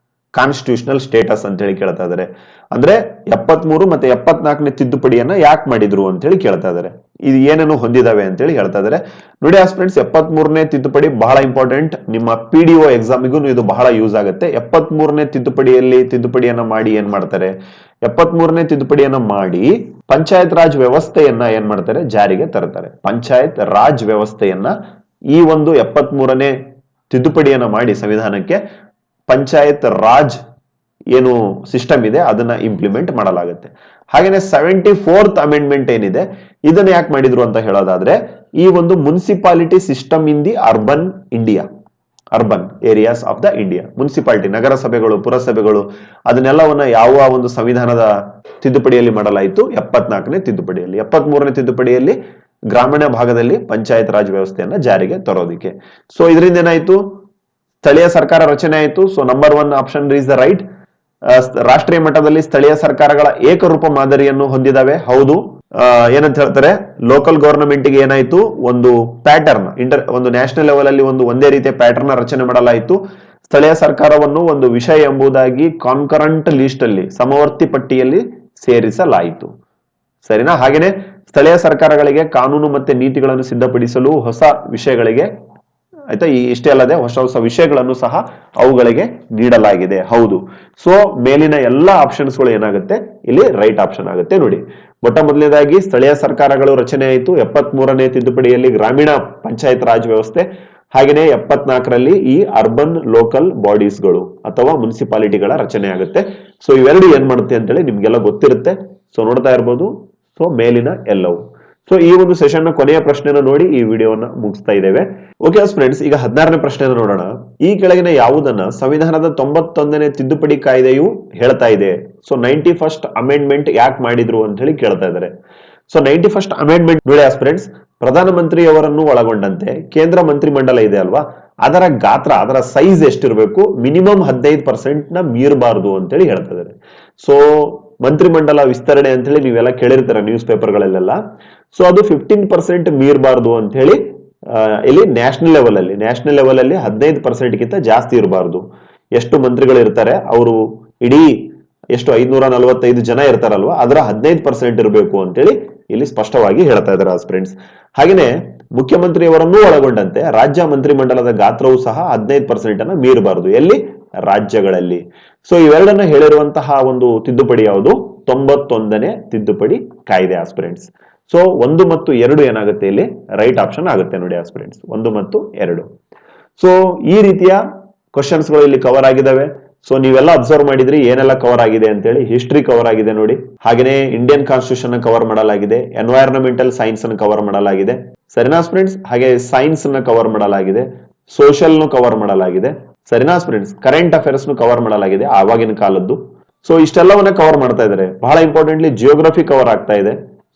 constitutional status ಅಂತ ಹೇಳಿ ಕೇಳ್ತಾ ಇದಾರೆ. ಅಂದ್ರೆ 73 ಮತ್ತೆ 74ನೇ ತಿದ್ದುಪಡಿಯನ್ನ ಯಾಕೆ ಮಾಡಿದ್ರು ಅಂತ ಹೇಳಿ ಕೇಳ್ತಾ ಇದಾರೆ. ಇದು ಏನೇನು ಹೊಂದಿದಾವೆ ಅಂತ ಹೇಳಿ ಹೇಳ್ತಾ ಇದಾರೆ. ನೋಡಿ ಫ್ರೆಂಡ್ಸ್, 73ನೇ ತಿದ್ದುಪಡಿ ಬಹಳ ಇಂಪಾರ್ಟೆಂಟ್. ನಿಮ್ಮ PDO ಎಕ್ಸಾಮಿಗೂ ಇದು ಬಹಳ ಯೂಸ್ ಆಗುತ್ತೆ. 73ನೇ ತಿದ್ದುಪಡಿಯನ್ನ ಮಾಡಿ ಏನ್ ಮಾಡ್ತಾರೆ, 73ನೇ ತಿದ್ದುಪಡಿಯನ್ನ ಮಾಡಿ ಪಂಚಾಯತ್ ರಾಜ್ ವ್ಯವಸ್ಥೆಯನ್ನ ಏನ್ ಮಾಡ್ತಾರೆ, ಜಾರಿಗೆ ತರ್ತಾರೆ. ಪಂಚಾಯತ್ ರಾಜ್ ವ್ಯವಸ್ಥೆಯನ್ನ ಈ ಒಂದು 73ನೇ ತಿದ್ದುಪಡಿಯನ್ನ ಮಾಡಿ ಸಂವಿಧಾನಕ್ಕೆ ಪಂಚಾಯತ್ ರಾಜ್ ಏನು ಸಿಸ್ಟಮ್ ಇದೆ ಅದನ್ನ ಇಂಪ್ಲಿಮೆಂಟ್ ಮಾಡಲಾಗುತ್ತೆ. ಹಾಗೇನೆ 74th ಅಮೆಂಡ್ಮೆಂಟ್ ಏನಿದೆ ಇದನ್ನ ಯಾಕೆ ಮಾಡಿದ್ರು ಅಂತ ಹೇಳೋದಾದ್ರೆ, ಈ ಒಂದು municipality system in the urban areas of the India, municipality ನಗರಸಭೆಗಳು, ಪುರಸಭೆಗಳು ಅದನ್ನೆಲ್ಲವನ್ನ ಯಾವ ಒಂದು ಸಂವಿಧಾನದ ತಿದ್ದುಪಡಿಯಲ್ಲಿ ಮಾಡಲಾಯಿತು, 74ನೇ ತಿದ್ದುಪಡಿಯಲ್ಲಿ. 73ನೇ ತಿದ್ದುಪಡಿಯಲ್ಲಿ ಗ್ರಾಮೀಣ ಭಾಗದಲ್ಲಿ ಪಂಚಾಯತ್ ರಾಜ್ ವ್ಯವಸ್ಥೆಯನ್ನ ಜಾರಿಗೆ ತರೋದಿಕ್ಕೆ. ಸೊ ಇದರಿಂದ ಏನಾಯ್ತು, ಸ್ಥಳೀಯ ಸರ್ಕಾರ ರಚನೆ ಆಯಿತು. So number 1 option is the right. ರಾಷ್ಟ್ರೀಯ ಮಟ್ಟದಲ್ಲಿ ಸ್ಥಳೀಯ ಸರ್ಕಾರಗಳ ಏಕರೂಪ ಮಾದರಿಯನ್ನು ಹೊಂದಿದಾವೆ. ಹೌದು. ಏನಂತ ಹೇಳ್ತಾರೆ, ಲೋಕಲ್ ಗವರ್ನಮೆಂಟ್ ಗೆ ಏನಾಯ್ತು, ಒಂದು ಪ್ಯಾಟರ್ನ್ ಒಂದು ನ್ಯಾಷನಲ್ ಲೆವೆಲ್ ಅಲ್ಲಿ ಒಂದೇ ರೀತಿಯ ಪ್ಯಾಟರ್ನ್ ರಚನೆ ಮಾಡಲಾಯಿತು. ಸ್ಥಳೀಯ ಸರ್ಕಾರವನ್ನು ಒಂದು ವಿಷಯ ಎಂಬುದಾಗಿ ಕಾನ್ಕರೆಂಟ್ ಲಿಸ್ಟ್ ಅಲ್ಲಿ, ಸಮವರ್ತಿ ಪಟ್ಟಿಯಲ್ಲಿ ಸೇರಿಸಲಾಯಿತು. ಸರಿನಾ? ಹಾಗೇನೆ ಸ್ಥಳೀಯ ಸರ್ಕಾರಗಳಿಗೆ ಕಾನೂನು ಮತ್ತೆ ನೀತಿಗಳನ್ನು ಸಿದ್ಧಪಡಿಸಲು ಹೊಸ ವಿಷಯಗಳಿಗೆ ಆಯ್ತಾ, ಇಷ್ಟೇ ಅಲ್ಲದೆ ಹೊಸ ಹೊಸ ವಿಷಯಗಳನ್ನು ಸಹ ಅವುಗಳಿಗೆ ನೀಡಲಾಗಿದೆ. ಹೌದು. ಸೊ ಮೇಲಿನ ಎಲ್ಲಾ ಆಪ್ಷನ್ಸ್ ಗಳು ಏನಾಗುತ್ತೆ, ಇಲ್ಲಿ ರೈಟ್ ಆಪ್ಷನ್ ಆಗುತ್ತೆ. ನೋಡಿ, ಮೊದಲನೇದಾಗಿ ಸ್ಥಳೀಯ ಸರ್ಕಾರಗಳು ರಚನೆ ಆಯಿತು. 73ನೇ ತಿದ್ದುಪಡಿಯಲ್ಲಿ ಗ್ರಾಮೀಣ ಪಂಚಾಯತ್ ರಾಜ್ ವ್ಯವಸ್ಥೆ, ಹಾಗೆಯೇ 74ರಲ್ಲಿ ಈ ಅರ್ಬನ್ ಲೋಕಲ್ ಬಾಡೀಸ್ಗಳು ಅಥವಾ ಮುನ್ಸಿಪಾಲಿಟಿಗಳ ರಚನೆ ಆಗುತ್ತೆ. ಸೊ ಇವೆರಡು ಏನ್ ಮಾಡುತ್ತೆ ಅಂತೇಳಿ ನಿಮ್ಗೆಲ್ಲ ಗೊತ್ತಿರುತ್ತೆ. ಸೊ ನೋಡ್ತಾ ಇರ್ಬೋದು. ಸೊ ಮೇಲಿನ ಎಲ್ಲವೂ. ಸೊ ಈ ಒಂದು ಸೆಷನ್ ನ ಕೊನೆಯ ಪ್ರಶ್ನೆನ ನೋಡಿ ಈ ವಿಡಿಯೋನ ಮುಗಿಸ್ತಾ ಇದ್ದೇವೆ. ಓಕೆ ಫ್ರೆಂಡ್ಸ್, ಈಗ 16ನೇ ಪ್ರಶ್ನೆನ ನೋಡೋಣ. ಈ ಕೆಳಗಿನ ಯಾವುದನ್ನ ಸಂವಿಧಾನದ 91ನೇ ತಿದ್ದುಪಡಿ ಕಾಯ್ದೆಯು ಹೇಳ್ತಾ ಇದೆ? ಸೊ 91st ಅಮೆಂಡ್ಮೆಂಟ್ ಯಾಕೆ ಮಾಡಿದ್ರು ಅಂತ ಹೇಳಿ ಕೇಳ್ತಾ ಇದ್ದಾರೆ. ಸೊ 91st ಅಮೆಂಡ್ಮೆಂಟ್ ನೋಡಿ ಫ್ರೆಂಡ್ಸ್, ಪ್ರಧಾನಮಂತ್ರಿಯವರನ್ನು ಒಳಗೊಂಡಂತೆ ಕೇಂದ್ರ ಮಂತ್ರಿಮಂಡಲ ಇದೆ ಅಲ್ವಾ, ಅದರ ಗಾತ್ರ, ಅದರ ಸೈಜ್ ಎಷ್ಟಿರಬೇಕು, ಮಿನಿಮಮ್ 15% ನ ಮೀರಬಾರದು ಅಂತೇಳಿ ಹೇಳ್ತಾ ಇದ್ದಾರೆ. ಸೊ ಮಂತ್ರಿಮಂಡಲ ವಿಸ್ತರಣೆ ಅಂತ ಹೇಳಿ ನೀವೆಲ್ಲ ಕೇಳಿರ್ತಾರೆ ನ್ಯೂಸ್ ಪೇಪರ್ಗಳಲ್ಲೆಲ್ಲ. ಸೊ ಅದು 15% ಮೀರಬಾರದು ಅಂತ ಹೇಳಿ ಇಲ್ಲಿ ನ್ಯಾಷನಲ್ ಲೆವೆಲ್ ಅಲ್ಲಿ 15% ಗಿಂತ ಜಾಸ್ತಿ ಇರಬಾರ್ದು. ಎಷ್ಟು ಮಂತ್ರಿಗಳು ಇರ್ತಾರೆ ಅವರು ಇಡೀ ಎಷ್ಟು 545 ಜನ ಇರ್ತಾರಲ್ವಾ, ಅದರ 15% ಇರಬೇಕು ಅಂತೇಳಿ ಇಲ್ಲಿ ಸ್ಪಷ್ಟವಾಗಿ ಹೇಳ್ತಾ ಇದ್ದಾರೆ ಫ್ರೆಂಡ್ಸ್. ಹಾಗೇನೆ ಮುಖ್ಯಮಂತ್ರಿಯವರನ್ನು ಒಳಗೊಂಡಂತೆ ರಾಜ್ಯ ಮಂತ್ರಿಮಂಡಲದ ಗಾತ್ರವು ಸಹ 15% ಅನ್ನ ಮೀರಬಾರದು. ಎಲ್ಲಿ? ರಾಜ್ಯಗಳಲ್ಲಿ. ಸೊ ಇವೆರಡನ್ನ ಹೇಳಿರುವಂತಹ ಒಂದು ತಿದ್ದುಪಡಿ ಯಾವುದು? 91ನೇ ತಿದ್ದುಪಡಿ ಕಾಯ್ದೆ ಆಸ್ಪಿರೆಂಟ್ಸ್. ಸೊ 1 ಮತ್ತು 2 ಏನಾಗುತ್ತೆ ಇಲ್ಲಿ ರೈಟ್ ಆಪ್ಷನ್ ಆಗುತ್ತೆ ನೋಡಿ ಆಸ್ಪಿರೆಂಟ್ಸ್, 1 ಮತ್ತು 2. ಸೊ ಈ ರೀತಿಯ ಕ್ವಶನ್ಸ್ ಗಳು ಇಲ್ಲಿ ಕವರ್ ಆಗಿದಾವೆ. ಸೊ ನೀವೆಲ್ಲ ಅಬ್ಸರ್ವ್ ಮಾಡಿದ್ರಿ ಏನೆಲ್ಲ ಕವರ್ ಆಗಿದೆ ಅಂತೇಳಿ. ಹಿಸ್ಟ್ರಿ ಕವರ್ ಆಗಿದೆ ನೋಡಿ, ಹಾಗೇನೆ ಇಂಡಿಯನ್ ಕಾನ್ಸ್ಟಿಟ್ಯೂಷನ್ ಕವರ್ ಮಾಡಲಾಗಿದೆ, ಎನ್ವೈರನ್ಮೆಂಟಲ್ ಸೈನ್ಸ್ ಅನ್ನು ಕವರ್ ಮಾಡಲಾಗಿದೆ. ಸರಿನಾ ಫ್ರೆಂಡ್ಸ್? ಹಾಗೆ ಸೈನ್ಸ್ ಅನ್ನ ಕವರ್ ಮಾಡಲಾಗಿದೆ, ಸೋಷಿಯಲ್ ನು ಕವರ್ ಮಾಡಲಾಗಿದೆ. ಸರಿನಾ ಫ್ರೆಂಡ್ಸ್? ಕರೆಂಟ್ ಅಫೇರ್ಸ್ ನು ಕವರ್ ಮಾಡಲಾಗಿದೆ ಆವಾಗಿನ ಕಾಲದ್ದು. ಸೊ ಇಷ್ಟೆಲ್ಲವನ್ನ ಕವರ್ ಮಾಡ್ತಾ ಇದ್ದಾರೆ. ಬಹಳ ಇಂಪಾರ್ಟೆಂಟ್ಲಿ ಜಿಯೋಗ್ರಫಿ ಕವರ್ ಆಗ್ತಾ ಇದೆ.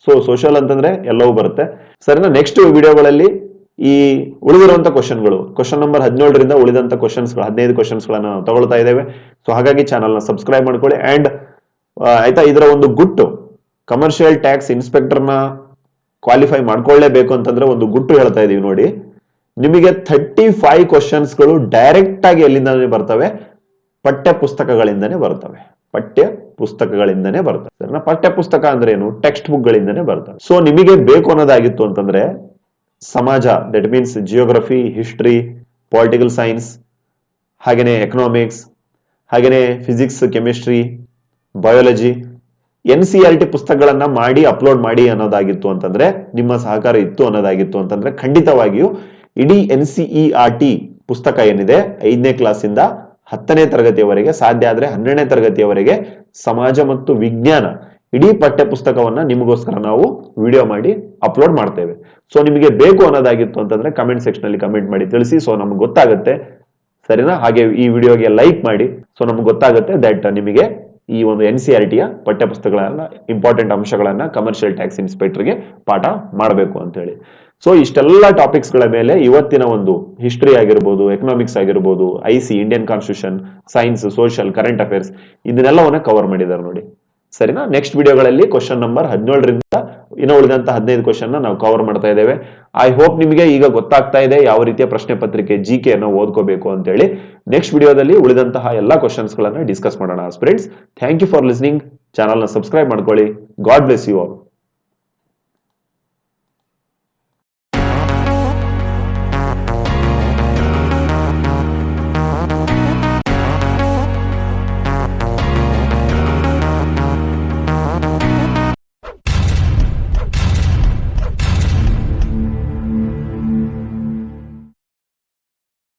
ಸೊ ಸೋಷಿಯಲ್ ಅಂತಂದ್ರೆ ಎಲ್ಲವೂ ಬರುತ್ತೆ. ಸರಿನಾ? ನೆಕ್ಸ್ಟ್ ವಿಡಿಯೋಗಳಲ್ಲಿ ಈ ಉಳಿದಿರುವಂತ ಕ್ವಶನ್ ನಂಬರ್ 17ರಿಂದ ಉಳಿದಂತ ಕ್ವಶನ್ಸ್ 15 ಕ್ವಶನ್ಸ್ ಗಳನ್ನ ನಾವು ತಗೊಳ್ತಾ ಇದ್ದೇವೆ. ಸೊ ಹಾಗಾಗಿ ಚಾನಲ್ ನ ಸಬ್ಸ್ಕ್ರೈಬ್ ಮಾಡ್ಕೊಳ್ಳಿ. ಅಂಡ್ ಆಯ್ತಾ, ಇದರ ಒಂದು ಗುಟ್ಟು ಕಮರ್ಷಿಯಲ್ ಟ್ಯಾಕ್ಸ್ ಇನ್ಸ್ಪೆಕ್ಟರ್ ನ ಕ್ವಾಲಿಫೈ ಮಾಡ್ಕೊಳ್ಳೇಬೇಕು ಅಂತಂದ್ರೆ ಒಂದು ಗುಟ್ಟು ಹೇಳ್ತಾ ಇದೀವಿ ನೋಡಿ. ನಿಮಗೆ 35 ಕ್ವಶನ್ಸ್ ಗಳು ಡೈರೆಕ್ಟ್ ಆಗಿ ಎಲ್ಲಿಂದಾನೇ ಬರ್ತವೆ? ಪಠ್ಯ ಪುಸ್ತಕಗಳಿಂದನೇ ಬರ್ತವೆ. ಪಠ್ಯ ಪುಸ್ತಕ ಅಂದ್ರೆ ಏನು? ಟೆಕ್ಸ್ಟ್ ಬುಕ್ ಗಳಿಂದನೇ ಬರ್ತವೆ. ಸೊ ನಿಮಗೆ ಬೇಕು ಅನ್ನೋದಾಗಿತ್ತು ಅಂತಂದ್ರೆ ಸಮಾಜ, that means geography, history, political science, ಹಾಗೇನೆ ಎಕನಾಮಿಕ್ಸ್, ಹಾಗೇನೆ ಫಿಸಿಕ್ಸ್, ಕೆಮಿಸ್ಟ್ರಿ, ಬಯಾಲಜಿ, NCERT ಪುಸ್ತಕಗಳನ್ನ ಮಾಡಿ ಅಪ್ಲೋಡ್ ಮಾಡಿ ಅನ್ನೋದಾಗಿತ್ತು ಅಂತಂದ್ರೆ, ನಿಮ್ಮ ಸಹಕಾರ ಇತ್ತು ಅನ್ನೋದಾಗಿತ್ತು ಅಂತಂದ್ರೆ ಖಂಡಿತವಾಗಿಯೂ ಇಡೀ NCERT ಪುಸ್ತಕ ಏನಿದೆ 5ನೇ ಕ್ಲಾಸಿಂದ 10ನೇ ತರಗತಿಯವರೆಗೆ, ಸಾಧ್ಯ ಆದ್ರೆ 12ನೇ ತರಗತಿಯವರೆಗೆ ಸಮಾಜ ಮತ್ತು ವಿಜ್ಞಾನ ಇಡೀ ಪಠ್ಯ ಪುಸ್ತಕವನ್ನ ನಿಮಗೋಸ್ಕರ ನಾವು ವಿಡಿಯೋ ಮಾಡಿ ಅಪ್ಲೋಡ್ ಮಾಡ್ತೇವೆ. ಸೊ ನಿಮಗೆ ಬೇಕು ಅನ್ನೋದಾಗಿತ್ತು ಅಂತಂದ್ರೆ ಕಮೆಂಟ್ ಸೆಕ್ಷನ್ ಅಲ್ಲಿ ಕಮೆಂಟ್ ಮಾಡಿ ತಿಳಿಸಿ. ಸೊ ನಮ್ಗೆ ಗೊತ್ತಾಗುತ್ತೆ. ಸರಿನಾ? ಹಾಗೆ ಈ ವಿಡಿಯೋಗೆ ಲೈಕ್ ಮಾಡಿ. ಸೊ ನಮ್ಗೆ ಗೊತ್ತಾಗುತ್ತೆ ದಟ್ ನಿಮಗೆ ಈ ಒಂದು NCERT ಪಠ್ಯ ಪುಸ್ತಕಗಳನ್ನ, ಇಂಪಾರ್ಟೆಂಟ್ ಅಂಶಗಳನ್ನ ಕಮರ್ಷಿಯಲ್ ಟ್ಯಾಕ್ಸ್ ಇನ್ಸ್ಪೆಕ್ಟರ್ಗೆ ಪಾಠ ಮಾಡಬೇಕು ಅಂತ ಹೇಳಿ. ಸೊ ಇಷ್ಟೆಲ್ಲ ಟಾಪಿಕ್ಸ್ ಗಳ ಮೇಲೆ ಇವತ್ತಿನ ಒಂದು ಹಿಸ್ಟ್ರಿ ಆಗಿರ್ಬೋದು, ಎಕನಾಮಿಕ್ಸ್ ಆಗಿರ್ಬೋದು, IC, Indian Constitution, science, social, current affairs ಇದನ್ನೆಲ್ಲವನ್ನ ಕವರ್ ಮಾಡಿದ್ದಾರೆ ನೋಡಿ. ಸರಿನಾ? ನೆಕ್ಸ್ಟ್ ವಿಡಿಯೋಗಳಲ್ಲಿ ಕ್ವಶನ್ ನಂಬರ್ 17ರಿಂದ ಇನ್ನು ಉಳಿದಂತ 15 ಕ್ವಶನ್ ನಾವು ಕವರ್ ಮಾಡ್ತಾ ಇದ್ದೇವೆ. ಐ ಹೋಪ್ ನಿಮಗೆ ಈಗ ಗೊತ್ತಾಗ್ತಾ ಇದೆ ಯಾವ ರೀತಿಯ ಪ್ರಶ್ನೆ ಪತ್ರಿಕೆ GK ಅನ್ನು ಓದ್ಕೋಬೇಕು ಅಂತ ಹೇಳಿ. ನೆಕ್ಸ್ಟ್ ವಿಡಿಯೋದಲ್ಲಿ ಉಳಿದಂತಹ ಎಲ್ಲಾ ಕ್ವಶನ್ಸ್ ಗಳನ್ನ ಡಿಸ್ಕಸ್ ಮಾಡೋಣ friends. Thank you for listening. Channel ನ ಸಬ್ಸ್ಕ್ರೈಬ್ ಮಾಡ್ಕೊಳ್ಳಿ. God bless you all.